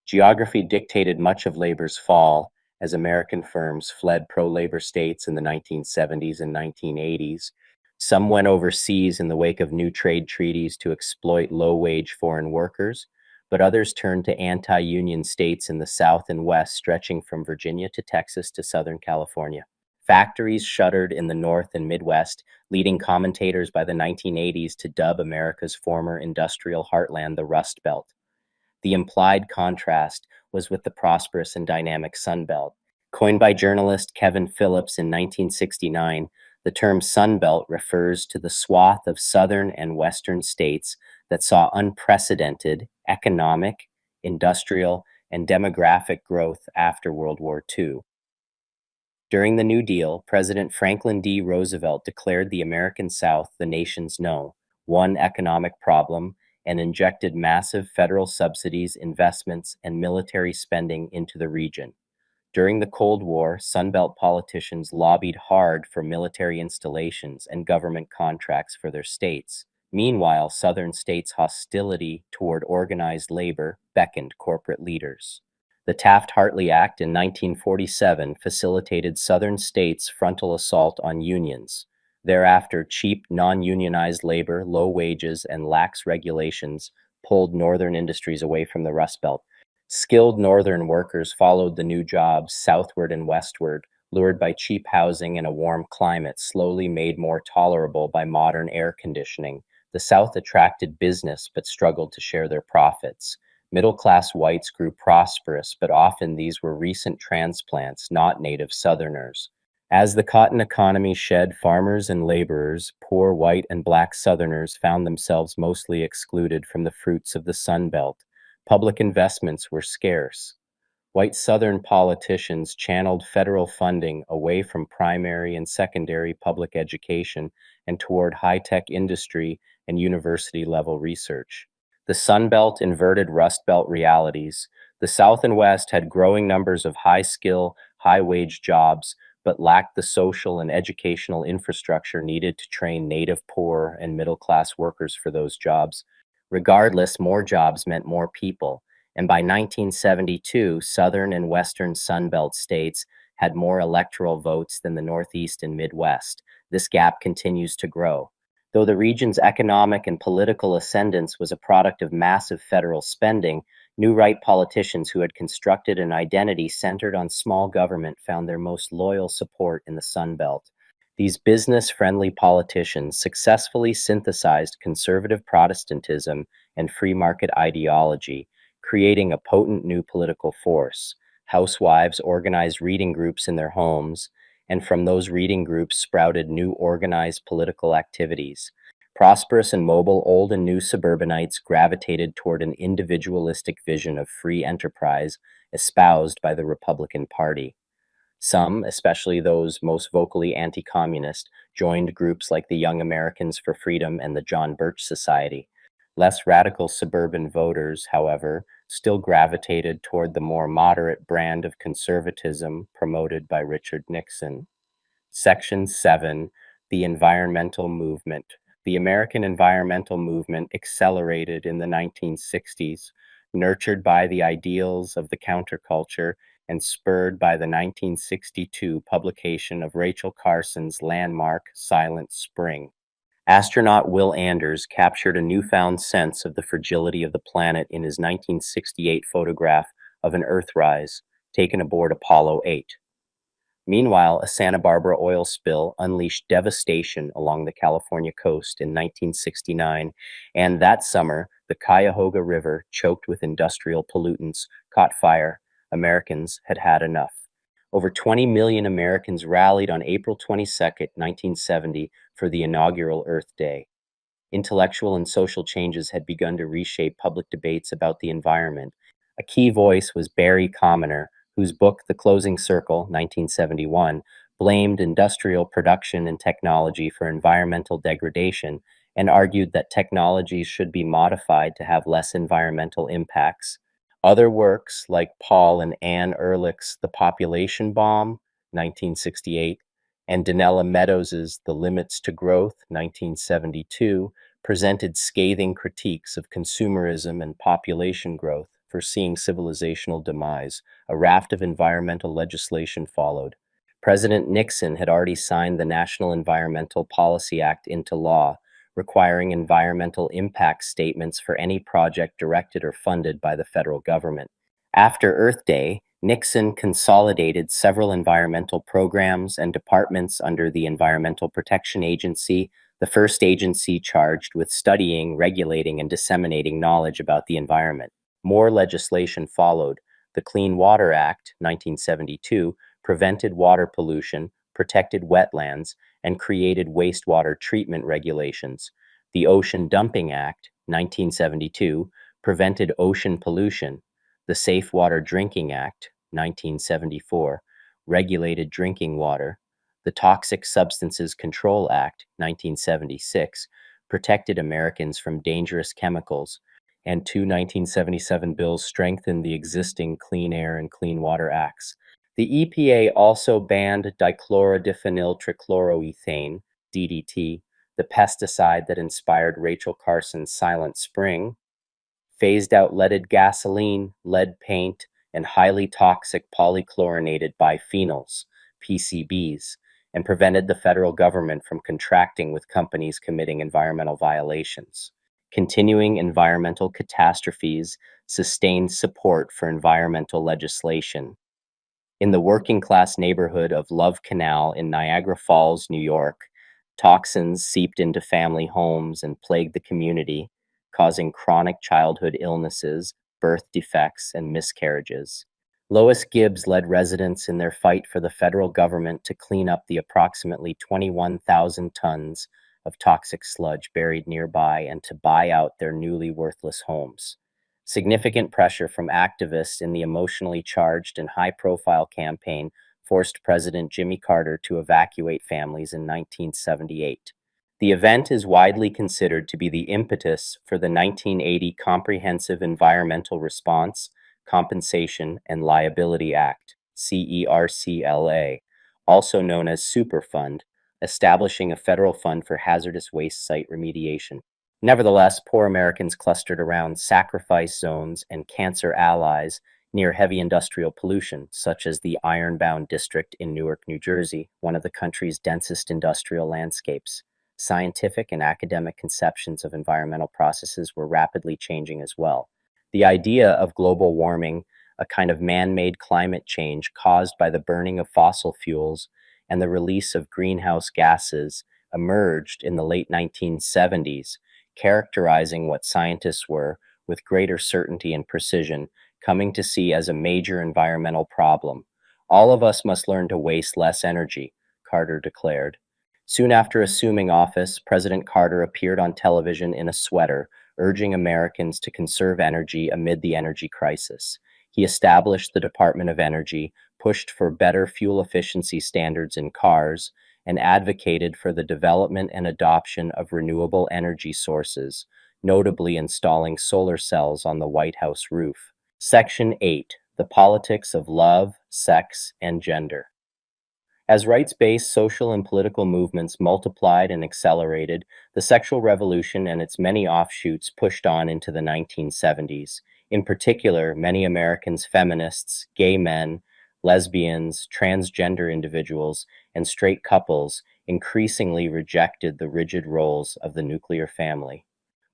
Geography dictated much of labor's fall as American firms fled pro-labor states in the 1970s and 1980s. Some went overseas in the wake of new trade treaties to exploit low-wage foreign workers, but others turned to anti-union states in the South and West, stretching from Virginia to Texas to Southern California. Factories shuttered in the North and Midwest, leading commentators by the 1980s to dub America's former industrial heartland the Rust Belt. The implied contrast was with the prosperous and dynamic Sun Belt. Coined by journalist Kevin Phillips in 1969, the term Sun Belt refers to the swath of southern and western states that saw unprecedented economic, industrial, and demographic growth after World War II. During the New Deal, President Franklin D. Roosevelt declared the American South the nation's no, one economic problem, and injected massive federal subsidies, investments, and military spending into the region. During the Cold War, Sunbelt politicians lobbied hard for military installations and government contracts for their states. Meanwhile, Southern states' hostility toward organized labor beckoned corporate leaders. The Taft-Hartley Act in 1947 facilitated Southern states' frontal assault on unions. Thereafter, cheap, non-unionized labor, low wages, and lax regulations pulled Northern industries away from the Rust Belt. Skilled Northern workers followed the new jobs southward and westward, lured by cheap housing and a warm climate slowly made more tolerable by modern air conditioning. The South attracted business but struggled to share their profits. Middle-class whites grew prosperous, but often these were recent transplants, not native Southerners. As the cotton economy shed farmers and laborers, poor white and black Southerners found themselves mostly excluded from the fruits of the Sun Belt. Public investments were scarce. White Southern politicians channeled federal funding away from primary and secondary public education and toward high-tech industry and university-level research. The Sun Belt inverted Rust Belt realities. The South and West had growing numbers of high-skill, high-wage jobs, but lacked the social and educational infrastructure needed to train native poor and middle-class workers for those jobs. Regardless, more jobs meant more people, and by 1972, Southern and Western Sun Belt states had more electoral votes than the Northeast and Midwest. This gap continues to grow. Though the region's economic and political ascendance was a product of massive federal spending, new right politicians who had constructed an identity centered on small government found their most loyal support in the Sun Belt. These business-friendly politicians successfully synthesized conservative Protestantism and free market ideology, creating a potent new political force. Housewives organized reading groups in their homes, and from those reading groups sprouted new organized political activities. Prosperous and mobile old and new suburbanites gravitated toward an individualistic vision of free enterprise espoused by the Republican Party. Some, especially those most vocally anti-communist, joined groups like the Young Americans for Freedom and the John Birch Society. Less radical suburban voters, however, still gravitated toward the more moderate brand of conservatism promoted by Richard Nixon. Section 7, the environmental movement. The American environmental movement accelerated in the 1960s, nurtured by the ideals of the counterculture and spurred by the 1962 publication of Rachel Carson's landmark Silent Spring. Astronaut Will Anders captured a newfound sense of the fragility of the planet in his 1968 photograph of an Earthrise taken aboard Apollo 8. Meanwhile, a Santa Barbara oil spill unleashed devastation along the California coast in 1969, and that summer, the Cuyahoga River, choked with industrial pollutants, caught fire. Americans had had enough. Over 20 million Americans rallied on April 22, 1970, for the inaugural Earth Day. Intellectual and social changes had begun to reshape public debates about the environment. A key voice was Barry Commoner, whose book The Closing Circle, 1971, blamed industrial production and technology for environmental degradation and argued that technologies should be modified to have less environmental impacts. Other works, like Paul and Anne Ehrlich's The Population Bomb, 1968, and Donella Meadows's The Limits to Growth, 1972, presented scathing critiques of consumerism and population growth, foreseeing civilizational demise. A raft of environmental legislation followed. President Nixon had already signed the National Environmental Policy Act into law, requiring environmental impact statements for any project directed or funded by the federal government. After Earth Day, Nixon consolidated several environmental programs and departments under the Environmental Protection Agency, the first agency charged with studying, regulating, and disseminating knowledge about the environment. More legislation followed. The Clean Water Act, 1972, prevented water pollution, protected wetlands, and created wastewater treatment regulations. The Ocean Dumping Act, 1972, prevented ocean pollution. The Safe Water Drinking Act, 1974, regulated drinking water. The Toxic Substances Control Act, 1976, protected Americans from dangerous chemicals, and two 1977 bills strengthened the existing Clean Air and Clean Water Acts. The EPA also banned dichlorodiphényl trichloroethane, DDT, the pesticide that inspired Rachel Carson's Silent Spring, phased out leaded gasoline, lead paint, and highly toxic polychlorinated biphenyls, PCBs, and prevented the federal government from contracting with companies committing environmental violations. Continuing environmental catastrophes sustained support for environmental legislation. In the working-class neighborhood of Love Canal in Niagara Falls, New York, toxins seeped into family homes and plagued the community, causing chronic childhood illnesses, birth defects, and miscarriages. Lois Gibbs led residents in their fight for the federal government to clean up the approximately 21,000 tons of toxic sludge buried nearby and to buy out their newly worthless homes. Significant pressure from activists in the emotionally charged and high-profile campaign forced President Jimmy Carter to evacuate families in 1978. The event is widely considered to be the impetus for the 1980 Comprehensive Environmental Response, Compensation, and Liability Act, CERCLA, also known as Superfund, establishing a federal fund for hazardous waste site remediation. Nevertheless, poor Americans clustered around sacrifice zones and cancer allies near heavy industrial pollution, such as the Ironbound District in Newark, New Jersey, one of the country's densest industrial landscapes. scientific and academic conceptions of environmental processes were rapidly changing as well. The idea of global warming, a kind of man-made climate change caused by the burning of fossil fuels and the release of greenhouse gases, emerged in the late 1970s, characterizing what scientists were, with greater certainty and precision, coming to see as a major environmental problem. All of us must learn to waste less energy, Carter declared. Soon after assuming office, President Carter appeared on television in a sweater, urging Americans to conserve energy amid the energy crisis. He established the Department of Energy, pushed for better fuel efficiency standards in cars, and advocated for the development and adoption of renewable energy sources, notably installing solar cells on the White House roof. Section 8. The Politics of Love, Sex, and Gender. As rights-based social and political movements multiplied and accelerated, the sexual revolution and its many offshoots pushed on into the 1970s. In particular, many Americans feminists, gay men, lesbians, transgender individuals, and straight couples increasingly rejected the rigid roles of the nuclear family.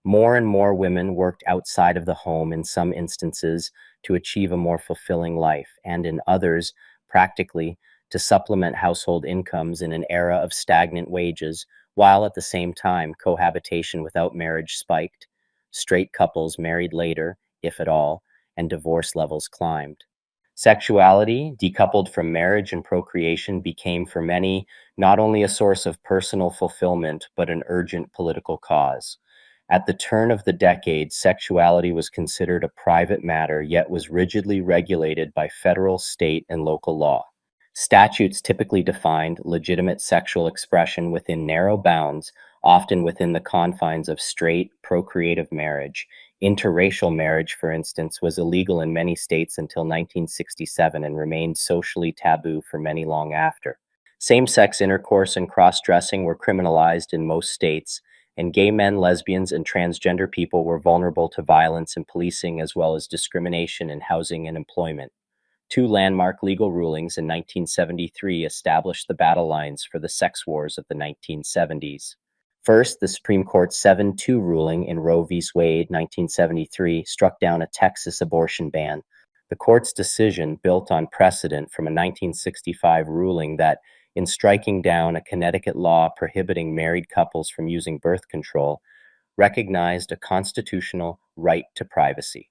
More and more women worked outside of the home in some instances to achieve a more fulfilling life, and in others, practically, to supplement household incomes in an era of stagnant wages, while at the same time cohabitation without marriage spiked, straight couples married later, if at all, and divorce levels climbed. Sexuality, decoupled from marriage and procreation, became for many not only a source of personal fulfillment, but an urgent political cause. At the turn of the decade, sexuality was considered a private matter, yet was rigidly regulated by federal, state, and local law. Statutes typically defined legitimate sexual expression within narrow bounds, often within the confines of straight, procreative marriage. Interracial marriage, for instance, was illegal in many states until 1967 and remained socially taboo for many long after. Same-sex intercourse and cross-dressing were criminalized in most states, and gay men, lesbians, and transgender people were vulnerable to violence and policing as well as discrimination in housing and employment. Two landmark legal rulings in 1973 established the battle lines for the sex wars of the 1970s. First, the Supreme Court's 7-2 ruling in Roe v. Wade, 1973, struck down a Texas abortion ban. The court's decision built on precedent from a 1965 ruling that, in striking down a Connecticut law prohibiting married couples from using birth control, recognized a constitutional right to privacy.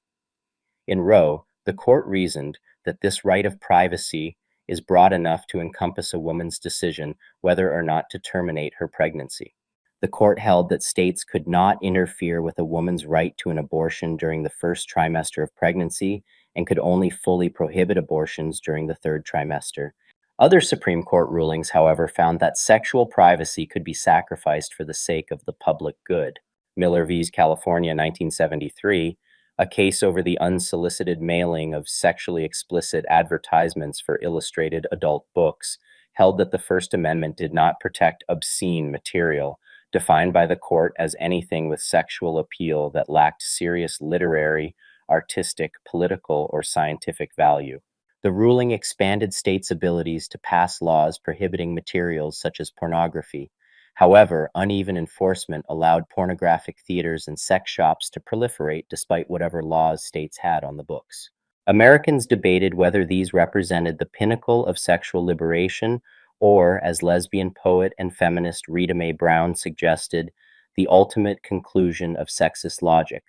In Roe, the court reasoned that this right of privacy is broad enough to encompass a woman's decision whether or not to terminate her pregnancy. The court held that states could not interfere with a woman's right to an abortion during the first trimester of pregnancy and could only fully prohibit abortions during the third trimester. Other Supreme Court rulings, however, found that sexual privacy could be sacrificed for the sake of the public good. Miller v. California, 1973, a case over the unsolicited mailing of sexually explicit advertisements for illustrated adult books, held that the First Amendment did not protect obscene material, defined by the court as anything with sexual appeal that lacked serious literary, artistic, political, or scientific value. The ruling expanded states' abilities to pass laws prohibiting materials such as pornography. However, uneven enforcement allowed pornographic theaters and sex shops to proliferate despite whatever laws states had on the books. Americans debated whether these represented the pinnacle of sexual liberation or, as lesbian poet and feminist Rita Mae Brown suggested, the ultimate conclusion of sexist logic.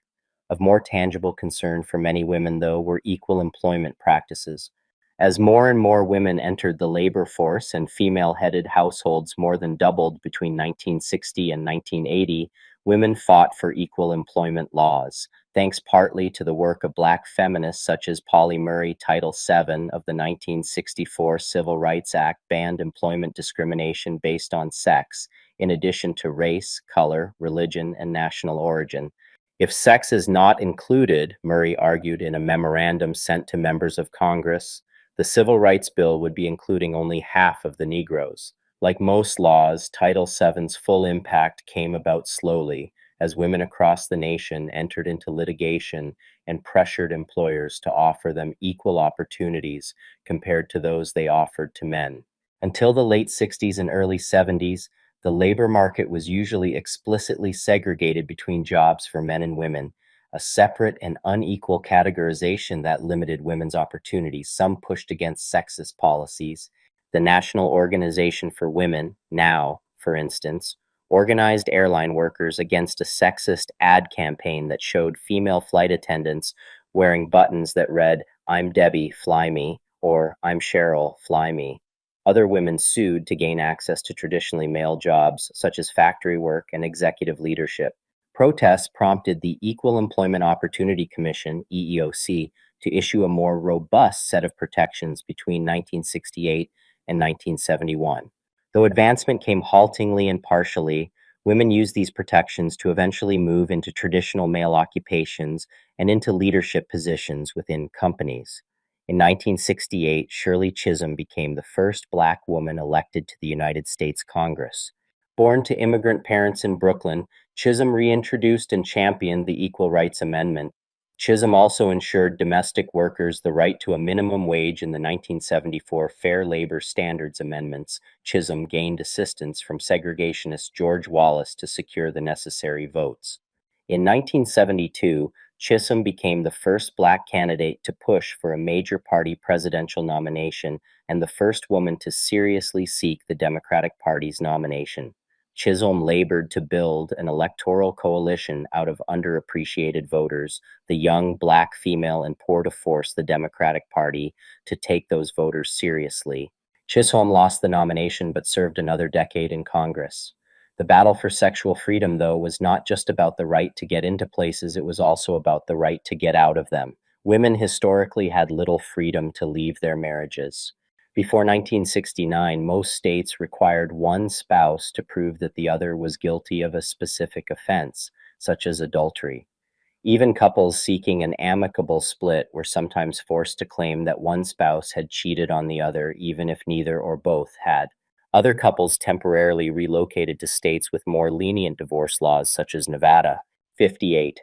Of more tangible concern for many women, though, were equal employment practices. As more and more women entered the labor force and female-headed households more than doubled between 1960 and 1980, women fought for equal employment laws. Thanks partly to the work of Black feminists such as Pauli Murray, Title VII of the 1964 Civil Rights Act banned employment discrimination based on sex, in addition to race, color, religion, and national origin. If sex is not included, Murray argued in a memorandum sent to members of Congress, the Civil Rights Bill would be including only half of the Negroes. Like most laws, Title VII's full impact came about slowly, as women across the nation entered into litigation and pressured employers to offer them equal opportunities compared to those they offered to men. Until the late 60s and early 70s, The labor market was usually explicitly segregated between jobs for men and women, a separate and unequal categorization that limited women's opportunities. Some pushed against sexist policies. The National Organization for Women, NOW, for instance, organized airline workers against a sexist ad campaign that showed female flight attendants wearing buttons that read, "I'm Debbie, fly me," or "I'm Cheryl, fly me." Other women sued to gain access to traditionally male jobs, such as factory work and executive leadership. Protests prompted the Equal Employment Opportunity Commission, EEOC, to issue a more robust set of protections between 1968 and 1971. Though advancement came haltingly and partially, women used these protections to eventually move into traditional male occupations and into leadership positions within companies. In 1968, Shirley Chisholm became the first Black woman elected to the United States Congress. Born to immigrant parents in Brooklyn, Chisholm reintroduced and championed the Equal Rights Amendment. Chisholm also ensured domestic workers the right to a minimum wage in the 1974 Fair Labor Standards Amendments. Chisholm gained assistance from segregationist George Wallace to secure the necessary votes. In 1972, Chisholm became the first Black candidate to push for a major party presidential nomination and the first woman to seriously seek the Democratic Party's nomination. Chisholm labored to build an electoral coalition out of underappreciated voters, the young Black female, and pour to force the Democratic Party to take those voters seriously. Chisholm lost the nomination but served another decade in Congress. The battle for sexual freedom, though, was not just about the right to get into places, it was also about the right to get out of them. Women historically had little freedom to leave their marriages. Before 1969, most states required one spouse to prove that the other was guilty of a specific offense, such as adultery. Even couples seeking an amicable split were sometimes forced to claim that one spouse had cheated on the other, even if neither or both had. Other couples temporarily relocated to states with more lenient divorce laws, such as Nevada. 58.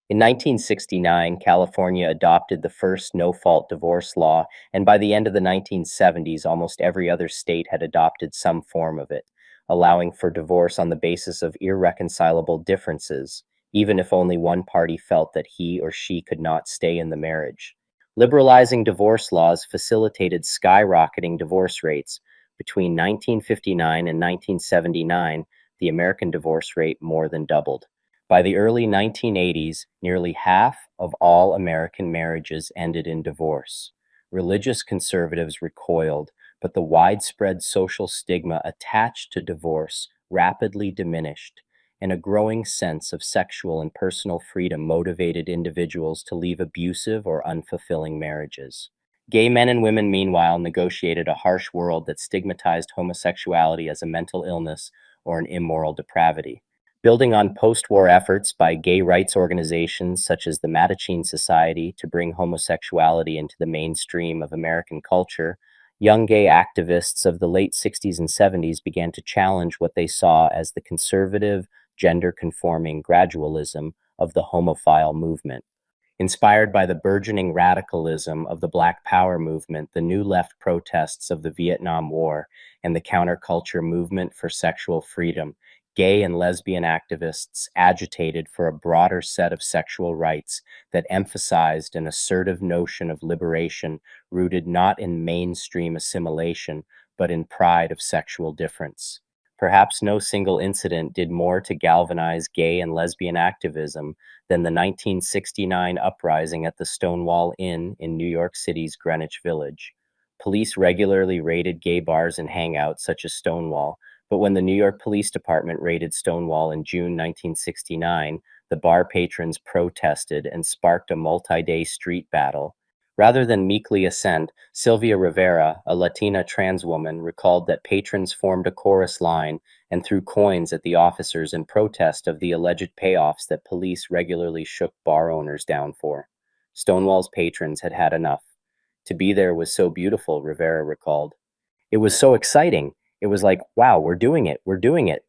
In 1969, California adopted the first no-fault divorce law, and by the end of the 1970s, almost every other state had adopted some form of it, allowing for divorce on the basis of irreconcilable differences, even if only one party felt that he or she could not stay in the marriage. Liberalizing divorce laws facilitated skyrocketing divorce rates. Between 1959 and 1979, the American divorce rate more than doubled. By the early 1980s, nearly half of all American marriages ended in divorce. Religious conservatives recoiled, but the widespread social stigma attached to divorce rapidly diminished, and a growing sense of sexual and personal freedom motivated individuals to leave abusive or unfulfilling marriages. Gay men and women, meanwhile, negotiated a harsh world that stigmatized homosexuality as a mental illness or an immoral depravity. Building on post-war efforts by gay rights organizations such as the Mattachine Society to bring homosexuality into the mainstream of American culture, young gay activists of the late 60s and 70s began to challenge what they saw as the conservative, gender-conforming gradualism of the homophile movement. Inspired by the burgeoning radicalism of the Black Power movement, the New Left protests of the Vietnam War, and the counterculture movement for sexual freedom, gay and lesbian activists agitated for a broader set of sexual rights that emphasized an assertive notion of liberation rooted not in mainstream assimilation, but in pride of sexual difference. Perhaps no single incident did more to galvanize gay and lesbian activism than the 1969 uprising at the Stonewall Inn in New York City's Greenwich Village. Police regularly raided gay bars and hangouts such as Stonewall, but when the New York Police Department raided Stonewall in June 1969, the bar patrons protested and sparked a multi-day street battle. Rather than meekly assent, Sylvia Rivera, a Latina trans woman, recalled that patrons formed a chorus line and threw coins at the officers in protest of the alleged payoffs that police regularly shook bar owners down for. Stonewall's patrons had had enough. To be there was so beautiful, Rivera recalled. It was so exciting. It was like, wow, we're doing it, we're doing it.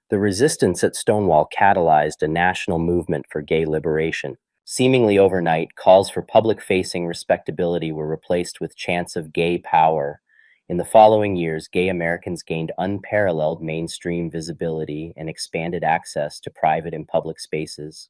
The resistance at Stonewall catalyzed a national movement for gay liberation. Seemingly overnight, calls for public-facing respectability were replaced with chants of gay power. In the following years, gay Americans gained unparalleled mainstream visibility and expanded access to private and public spaces.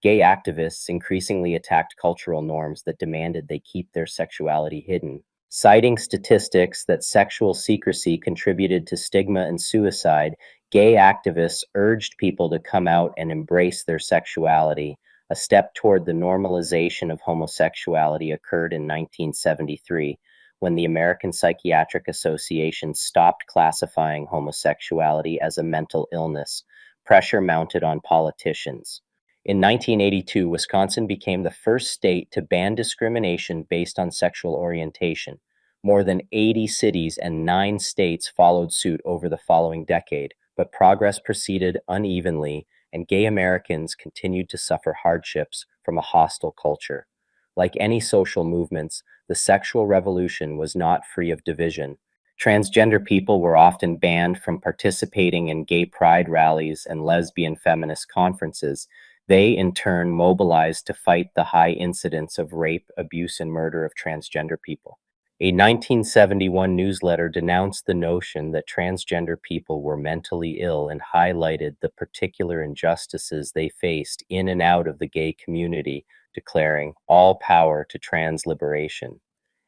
Gay activists increasingly attacked cultural norms that demanded they keep their sexuality hidden. Citing statistics that sexual secrecy contributed to stigma and suicide, gay activists urged people to come out and embrace their sexuality. A step toward the normalization of homosexuality occurred in 1973, when the American Psychiatric Association stopped classifying homosexuality as a mental illness. Pressure mounted on politicians. In 1982, Wisconsin became the first state to ban discrimination based on sexual orientation. More than 80 cities and 9 states followed suit over the following decade, but progress proceeded unevenly, and gay Americans continued to suffer hardships from a hostile culture. Like any social movements, the sexual revolution was not free of division. Transgender people were often banned from participating in gay pride rallies and lesbian feminist conferences. They, in turn, mobilized to fight the high incidence of rape, abuse, and murder of transgender people. A 1971 newsletter denounced the notion that transgender people were mentally ill and highlighted the particular injustices they faced in and out of the gay community, declaring all power to trans liberation.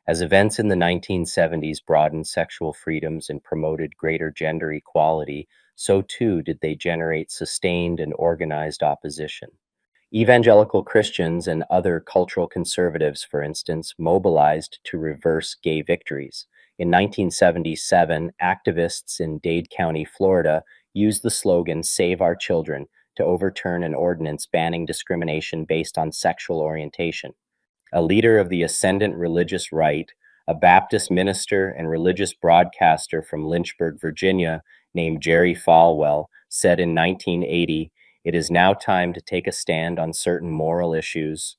As events in the 1970s broadened sexual freedoms and promoted greater gender equality, so too did they generate sustained and organized opposition. Evangelical Christians and other cultural conservatives, for instance, mobilized to reverse gay victories. In 1977, activists in Dade County, Florida, used the slogan "Save Our Children" to overturn an ordinance banning discrimination based on sexual orientation. A leader of the ascendant religious right, a Baptist minister and religious broadcaster from Lynchburg, Virginia, named Jerry Falwell, said in 1980, "It is now time to take a stand on certain moral issues.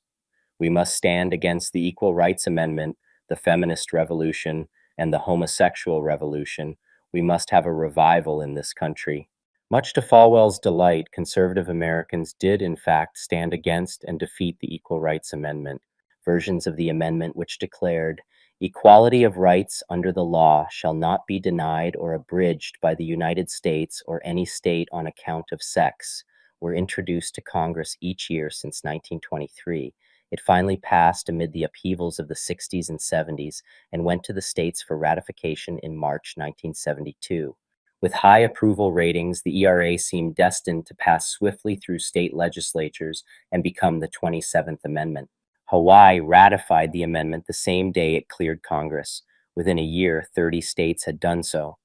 We must stand against the Equal Rights Amendment, the feminist revolution, and the homosexual revolution. We must have a revival in this country." Much to Falwell's delight, conservative Americans did in fact stand against and defeat the Equal Rights Amendment. Versions of the amendment which declared, "Equality of rights under the law shall not be denied or abridged by the United States or any state on account of sex," were introduced to Congress each year since 1923. It finally passed amid the upheavals of the 60s and 70s and went to the states for ratification in March 1972. With high approval ratings, the ERA seemed destined to pass swiftly through state legislatures and become the 27th Amendment. Hawaii ratified the amendment the same day it cleared Congress. Within a year, 30 states had done so.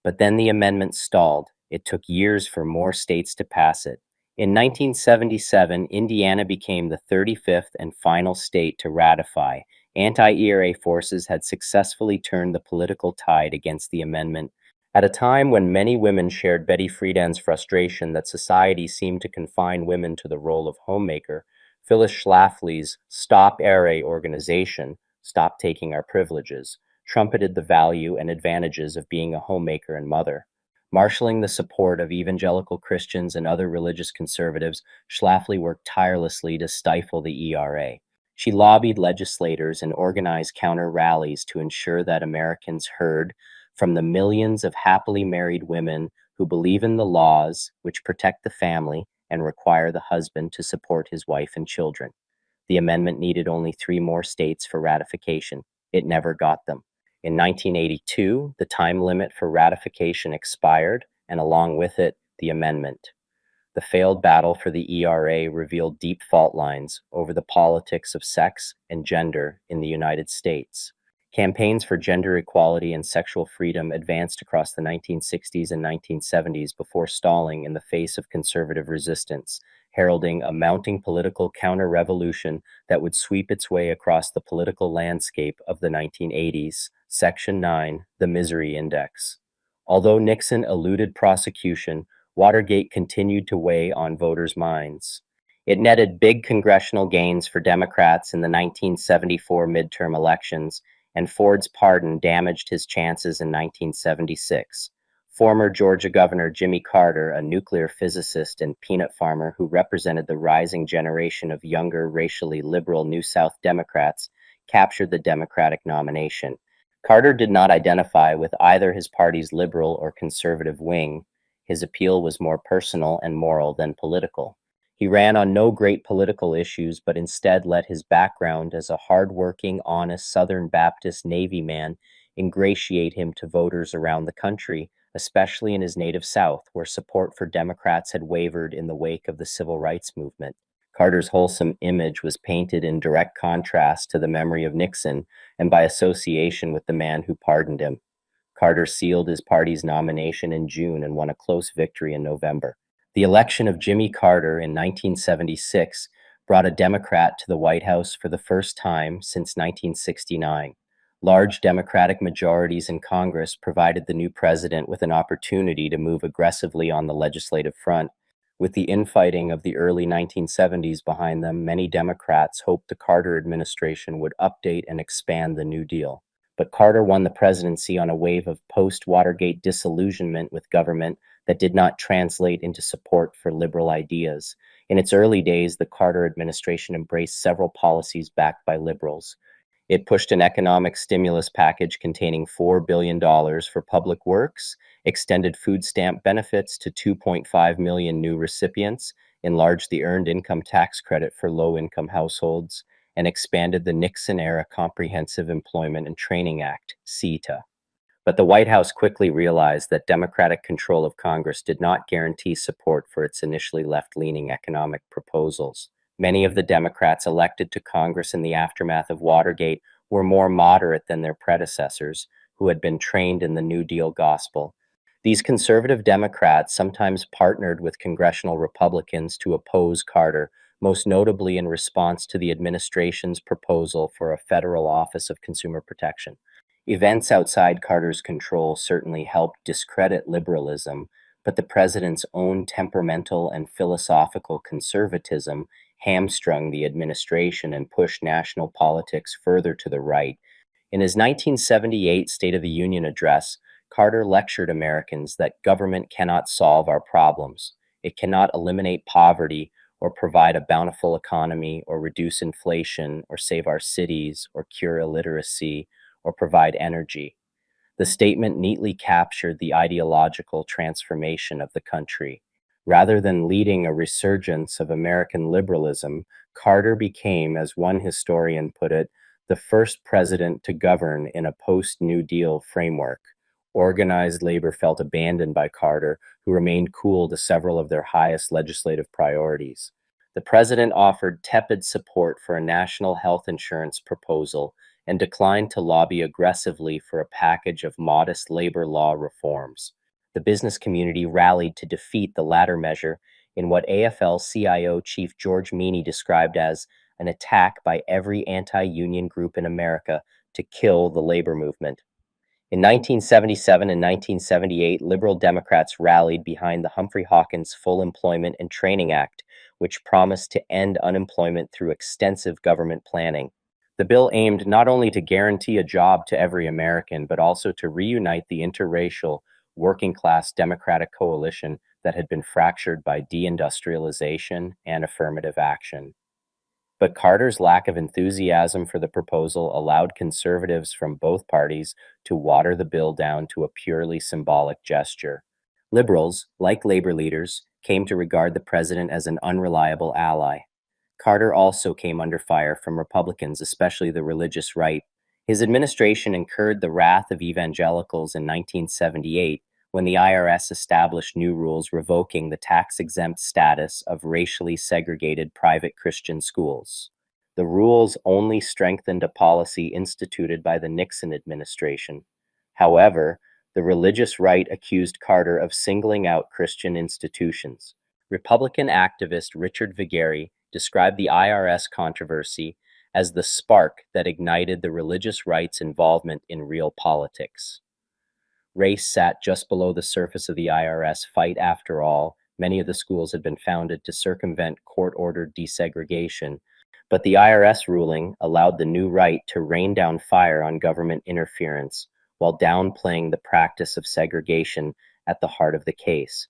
But then the amendment stalled. It took years for more states to pass it. In 1977, Indiana became the 35th and final state to ratify. Anti-ERA forces had successfully turned the political tide against the amendment. At a time when many women shared Betty Friedan's frustration that society seemed to confine women to the role of homemaker, Phyllis Schlafly's Stop ERA organization, Stop Taking Our Privileges, trumpeted the value and advantages of being a homemaker and mother. Marshaling the support of evangelical Christians and other religious conservatives, Schlafly worked tirelessly to stifle the ERA. She lobbied legislators and organized counter rallies to ensure that Americans heard from the millions of happily married women who believe in the laws which protect the family and require the husband to support his wife and children. The amendment needed only 3 more states for ratification. It never got them. In 1982, the time limit for ratification expired, and along with it, the amendment. The failed battle for the ERA revealed deep fault lines over the politics of sex and gender in the United States. Campaigns for gender equality and sexual freedom advanced across the 1960s and 1970s before stalling in the face of conservative resistance, heralding a mounting political counter-revolution that would sweep its way across the political landscape of the 1980s. Section 9, the Misery Index. Although Nixon eluded prosecution, Watergate continued to weigh on voters' minds. It netted big congressional gains for Democrats in the 1974 midterm elections, and Ford's pardon damaged his chances in 1976. Former Georgia Governor Jimmy Carter, a nuclear physicist and peanut farmer who represented the rising generation of younger, racially liberal New South Democrats, captured the Democratic nomination. Carter did not identify with either his party's liberal or conservative wing. His appeal was more personal and moral than political. He ran on no great political issues, but instead let his background as a hard-working, honest Southern Baptist Navy man ingratiate him to voters around the country, especially in his native South, where support for Democrats had wavered in the wake of the Civil Rights Movement. Carter's wholesome image was painted in direct contrast to the memory of Nixon and by association with the man who pardoned him. Carter sealed his party's nomination in June and won a close victory in November. The election of Jimmy Carter in 1976 brought a Democrat to the White House for the first time since 1969. Large Democratic majorities in Congress provided the new president with an opportunity to move aggressively on the legislative front. With the infighting of the early 1970s behind them, many Democrats hoped the Carter administration would update and expand the New Deal. But Carter won the presidency on a wave of post-Watergate disillusionment with government that did not translate into support for liberal ideas. In its early days, the Carter administration embraced several policies backed by liberals. It pushed an economic stimulus package containing $4 billion for public works, extended food stamp benefits to 2.5 million new recipients, enlarged the earned income tax credit for low-income households, and expanded the Nixon-era Comprehensive Employment and Training Act, CETA. But the White House quickly realized that Democratic control of Congress did not guarantee support for its initially left-leaning economic proposals. Many of the Democrats elected to Congress in the aftermath of Watergate were more moderate than their predecessors, who had been trained in the New Deal gospel. These conservative Democrats sometimes partnered with congressional Republicans to oppose Carter, most notably in response to the administration's proposal for a federal Office of Consumer Protection. Events outside Carter's control certainly helped discredit liberalism, but the president's own temperamental and philosophical conservatism hamstrung the administration and pushed national politics further to the right. In his 1978 State of the Union address, Carter lectured Americans that government cannot solve our problems. It cannot eliminate poverty or provide a bountiful economy or reduce inflation or save our cities or cure illiteracy or provide energy. The statement neatly captured the ideological transformation of the country. Rather than leading a resurgence of American liberalism, Carter became, as one historian put it, the first president to govern in a post-New Deal framework. Organized labor felt abandoned by Carter, who remained cool to several of their highest legislative priorities. The president offered tepid support for a national health insurance proposal and declined to lobby aggressively for a package of modest labor law reforms. The business community rallied to defeat the latter measure in what AFL-CIO Chief George Meany described as an attack by every anti-union group in America to kill the labor movement. In 1977 and 1978, liberal Democrats rallied behind the Humphrey Hawkins Full Employment and Training Act, which promised to end unemployment through extensive government planning. The bill aimed not only to guarantee a job to every American, but also to reunite the interracial, working-class Democratic coalition that had been fractured by deindustrialization and affirmative action. But Carter's lack of enthusiasm for the proposal allowed conservatives from both parties to water the bill down to a purely symbolic gesture. Liberals, like labor leaders, came to regard the president as an unreliable ally. Carter also came under fire from Republicans, especially the religious right. His administration incurred the wrath of evangelicals in 1978 when the IRS established new rules revoking the tax-exempt status of racially segregated private Christian schools. The rules only strengthened a policy instituted by the Nixon administration. However, the religious right accused Carter of singling out Christian institutions. Republican activist Richard Viguerie described the IRS controversy as the spark that ignited the religious right's involvement in real politics. Race sat just below the surface of the IRS fight. After all, many of the schools had been founded to circumvent court-ordered desegregation, but the IRS ruling allowed the new right to rain down fire on government interference while downplaying the practice of segregation at the heart of the case.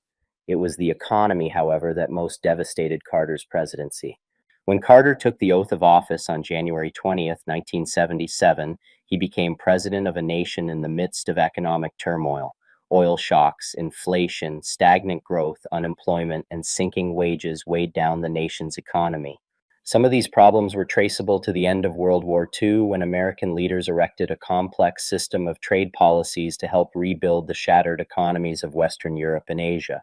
It was the economy, however, that most devastated Carter's presidency. When Carter took the oath of office on January 20th, 1977, he became president of a nation in the midst of economic turmoil. Oil shocks, inflation, stagnant growth, unemployment, and sinking wages weighed down the nation's economy. Some of these problems were traceable to the end of World War II, when American leaders erected a complex system of trade policies to help rebuild the shattered economies of Western Europe and Asia.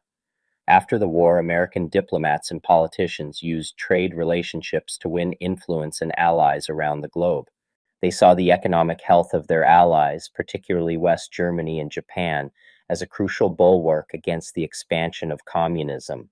After the war, American diplomats and politicians used trade relationships to win influence and allies around the globe. They saw the economic health of their allies, particularly West Germany and Japan, as a crucial bulwark against the expansion of communism.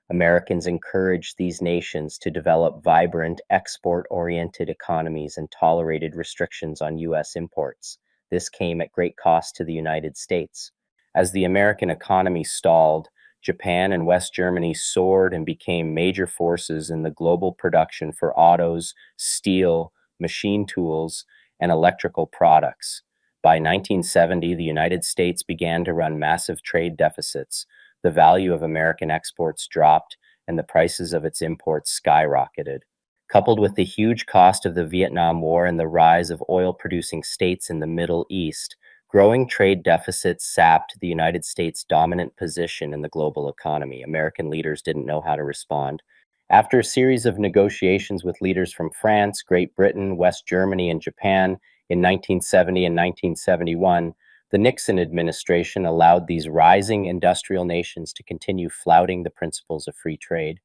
Americans encouraged these nations to develop vibrant, export-oriented economies and tolerated restrictions on U.S. imports. This came at great cost to the United States. As the American economy stalled, Japan and West Germany soared and became major forces in the global production for autos, steel, machine tools, and electrical products. By 1970, the United States began to run massive trade deficits. The value of American exports dropped, and the prices of its imports skyrocketed. Coupled with the huge cost of the Vietnam War and the rise of oil-producing states in the Middle East, growing trade deficits sapped the United States' dominant position in the global economy. American leaders didn't know how to respond. After a series of negotiations with leaders from France, Great Britain, West Germany, and Japan in 1970 and 1971, the Nixon administration allowed these rising industrial nations to continue flouting the principles of free trade.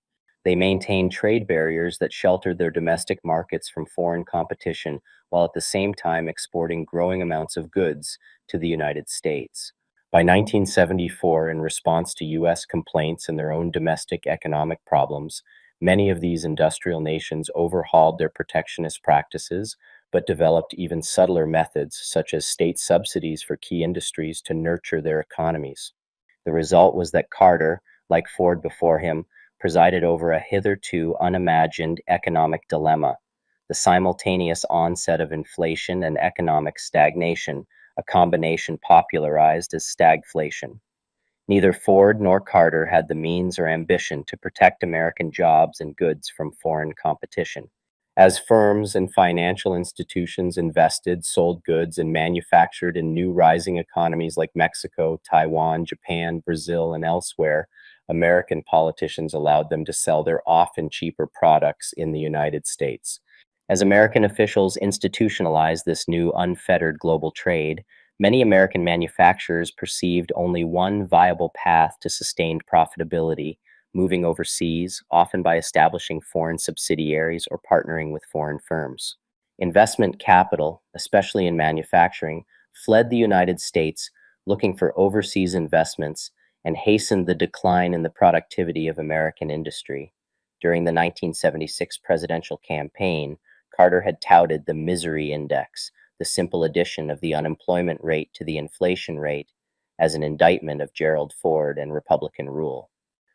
They maintained trade barriers that sheltered their domestic markets from foreign competition, while at the same time exporting growing amounts of goods to the United States. By 1974, in response to U.S. complaints and their own domestic economic problems, many of these industrial nations overhauled their protectionist practices, but developed even subtler methods, such as state subsidies for key industries, to nurture their economies. The result was that Carter, like Ford before him, presided over a hitherto unimagined economic dilemma: the simultaneous onset of inflation and economic stagnation, a combination popularized as stagflation. Neither Ford nor Carter had the means or ambition to protect American jobs and goods from foreign competition. As firms and financial institutions invested, sold goods, and manufactured in new rising economies like Mexico, Taiwan, Japan, Brazil, and elsewhere, American politicians allowed them to sell their often cheaper products in the United States. As American officials institutionalized this new unfettered global trade, many American manufacturers perceived only one viable path to sustained profitability: moving overseas, often by establishing foreign subsidiaries or partnering with foreign firms. Investment capital, especially in manufacturing, fled the United States looking for overseas investments and hastened the decline in the productivity of American industry. During the 1976 presidential campaign, Carter had touted the misery index, the simple addition of the unemployment rate to the inflation rate, as an indictment of Gerald Ford and Republican rule.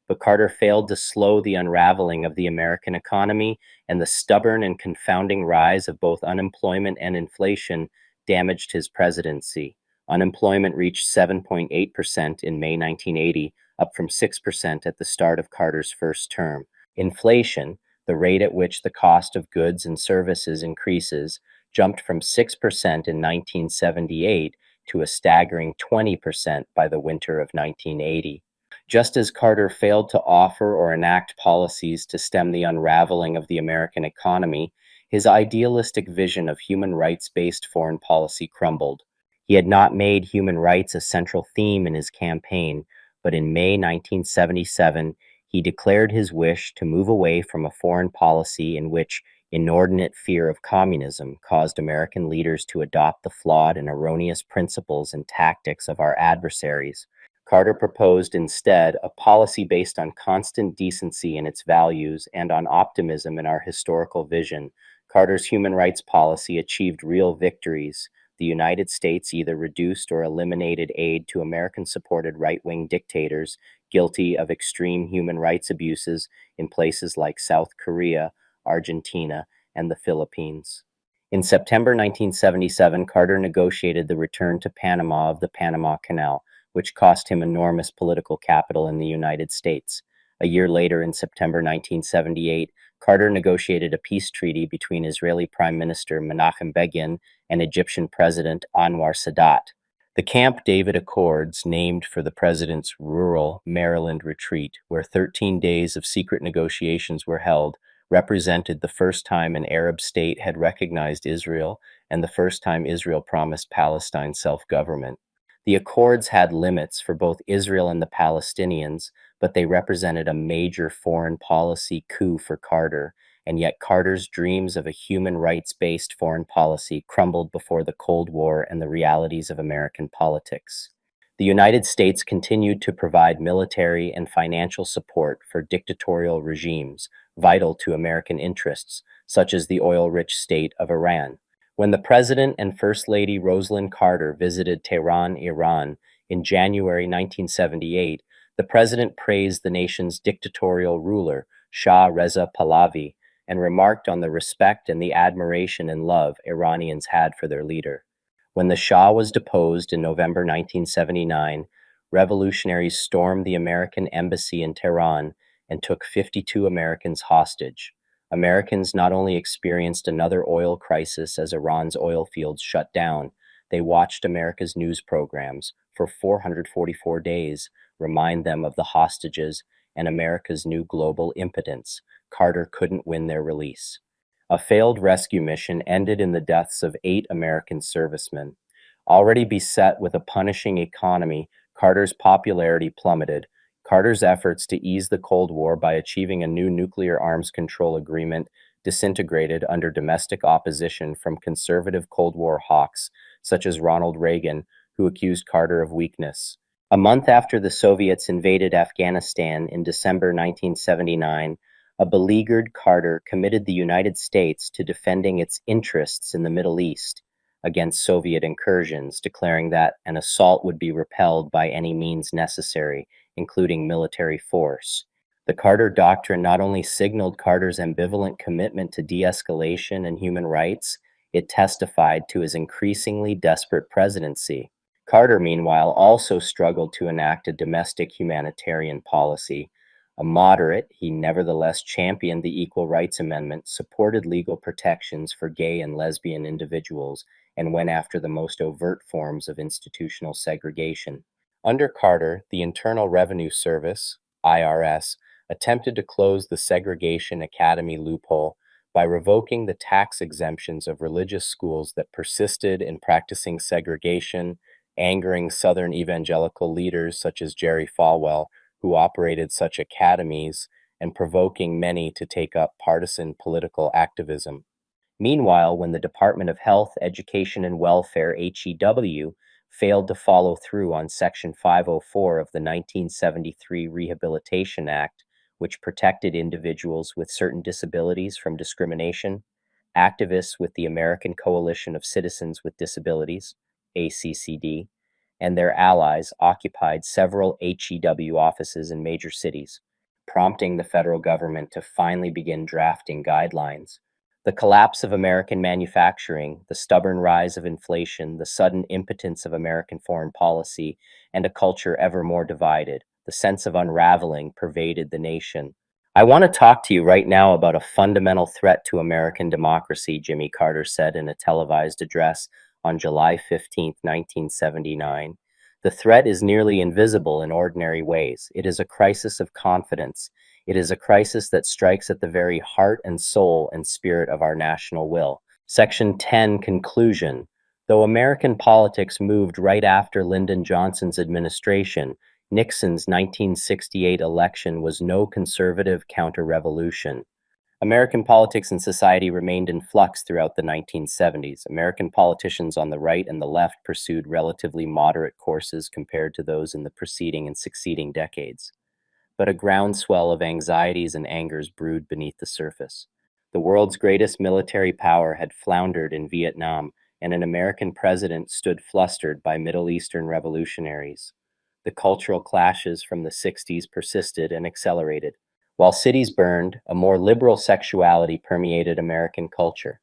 But Carter failed to slow the unraveling of the American economy, and the stubborn and confounding rise of both unemployment and inflation damaged his presidency. Unemployment reached 7.8% in May 1980, up from 6% at the start of Carter's first term. Inflation, the rate at which the cost of goods and services increases, jumped from 6% in 1978 to a staggering 20% by the winter of 1980. Just as Carter failed to offer or enact policies to stem the unraveling of the American economy, his idealistic vision of human rights-based foreign policy crumbled. He had not made human rights a central theme in his campaign, but in May 1977, he declared his wish to move away from a foreign policy in which inordinate fear of communism caused American leaders to adopt the flawed and erroneous principles and tactics of our adversaries. Carter proposed instead a policy based on constant decency in its values and on optimism in our historical vision. Carter's human rights policy achieved real victories. The United States either reduced or eliminated aid to American-supported right-wing dictators guilty of extreme human rights abuses in places like South Korea, Argentina, and the Philippines. In September 1977, Carter negotiated the return to Panama of the Panama Canal, which cost him enormous political capital in the United States. A year later, in September 1978, Carter negotiated a peace treaty between Israeli Prime Minister Menachem Begin and Egyptian President Anwar Sadat. The Camp David Accords, named for the president's rural Maryland retreat, where 13 days of secret negotiations were held, represented the first time an Arab state had recognized Israel and the first time Israel promised Palestine self-government. The Accords had limits for both Israel and the Palestinians, but they represented a major foreign policy coup for Carter, and yet Carter's dreams of a human rights-based foreign policy crumbled before the Cold War and the realities of American politics. The United States continued to provide military and financial support for dictatorial regimes vital to American interests, such as the oil-rich state of Iran. When the President and First Lady Rosalind Carter visited Tehran, Iran, in January 1978, the President praised the nation's dictatorial ruler, Shah Reza Pahlavi, and remarked on the respect and the admiration and love Iranians had for their leader. When the Shah was deposed in November 1979, revolutionaries stormed the American embassy in Tehran and took 52 Americans hostage. Americans not only experienced another oil crisis as Iran's oil fields shut down, they watched America's news programs for 444 days remind them of the hostages and America's new global impotence. Carter couldn't win their release. A failed rescue mission ended in the deaths of 8 American servicemen. Already beset with a punishing economy, Carter's popularity plummeted. Carter's efforts to ease the Cold War by achieving a new nuclear arms control agreement disintegrated under domestic opposition from conservative Cold War hawks, such as Ronald Reagan, who accused Carter of weakness. A month after the Soviets invaded Afghanistan in December 1979, a beleaguered Carter committed the United States to defending its interests in the Middle East against Soviet incursions, declaring that an assault would be repelled by any means necessary, including military force. The Carter Doctrine not only signaled Carter's ambivalent commitment to de-escalation and human rights, it testified to his increasingly desperate presidency. Carter, meanwhile, also struggled to enact a domestic humanitarian policy. A moderate, he nevertheless championed the Equal Rights Amendment, supported legal protections for gay and lesbian individuals, and went after the most overt forms of institutional segregation. Under Carter, the Internal Revenue Service, IRS, attempted to close the segregation academy loophole by revoking the tax exemptions of religious schools that persisted in practicing segregation, angering Southern evangelical leaders such as Jerry Falwell, who operated such academies, and provoking many to take up partisan political activism. Meanwhile, when the Department of Health, Education, and Welfare, HEW, failed to follow through on Section 504 of the 1973 Rehabilitation Act, which protected individuals with certain disabilities from discrimination, activists with the American Coalition of Citizens with Disabilities, ACCD, and their allies occupied several HEW offices in major cities, prompting the federal government to finally begin drafting guidelines. The collapse of American manufacturing, the stubborn rise of inflation, the sudden impotence of American foreign policy, and a culture ever more divided, the sense of unraveling pervaded the nation. I want to talk to you right now about a fundamental threat to American democracy, Jimmy Carter said in a televised address on July 15, 1979. The threat is nearly invisible in ordinary ways. It is a crisis of confidence. It is a crisis that strikes at the very heart and soul and spirit of our national will. Section 10, Conclusion. Though American politics moved right after Lyndon Johnson's administration, Nixon's 1968 election was no conservative counter-revolution. American politics and society remained in flux throughout the 1970s. American politicians on the right and the left pursued relatively moderate courses compared to those in the preceding and succeeding decades. But a groundswell of anxieties and angers brewed beneath the surface. The world's greatest military power had floundered in Vietnam, and an American president stood flustered by Middle Eastern revolutionaries. The cultural clashes from the 60s persisted and accelerated. While cities burned, a more liberal sexuality permeated American culture.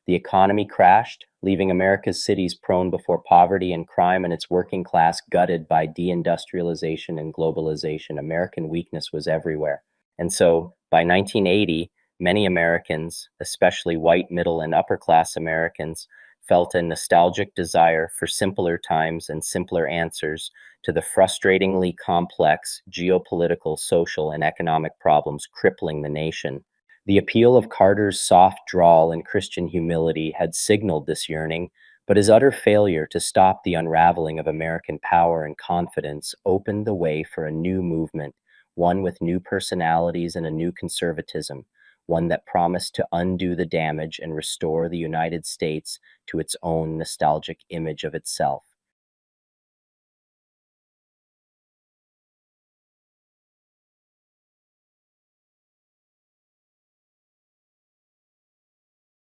The economy crashed, leaving America's cities prone before poverty and crime and its working class gutted by deindustrialization and globalization. American weakness was everywhere. And so, by 1980, Many Americans, especially white middle and upper class Americans, felt a nostalgic desire for simpler times and simpler answers to the frustratingly complex geopolitical, social, and economic problems crippling the nation. The appeal of Carter's soft drawl and Christian humility had signaled this yearning, but his utter failure to stop the unraveling of American power and confidence opened the way for a new movement, one with new personalities and a new conservatism, one that promised to undo the damage and restore the United States to its own nostalgic image of itself.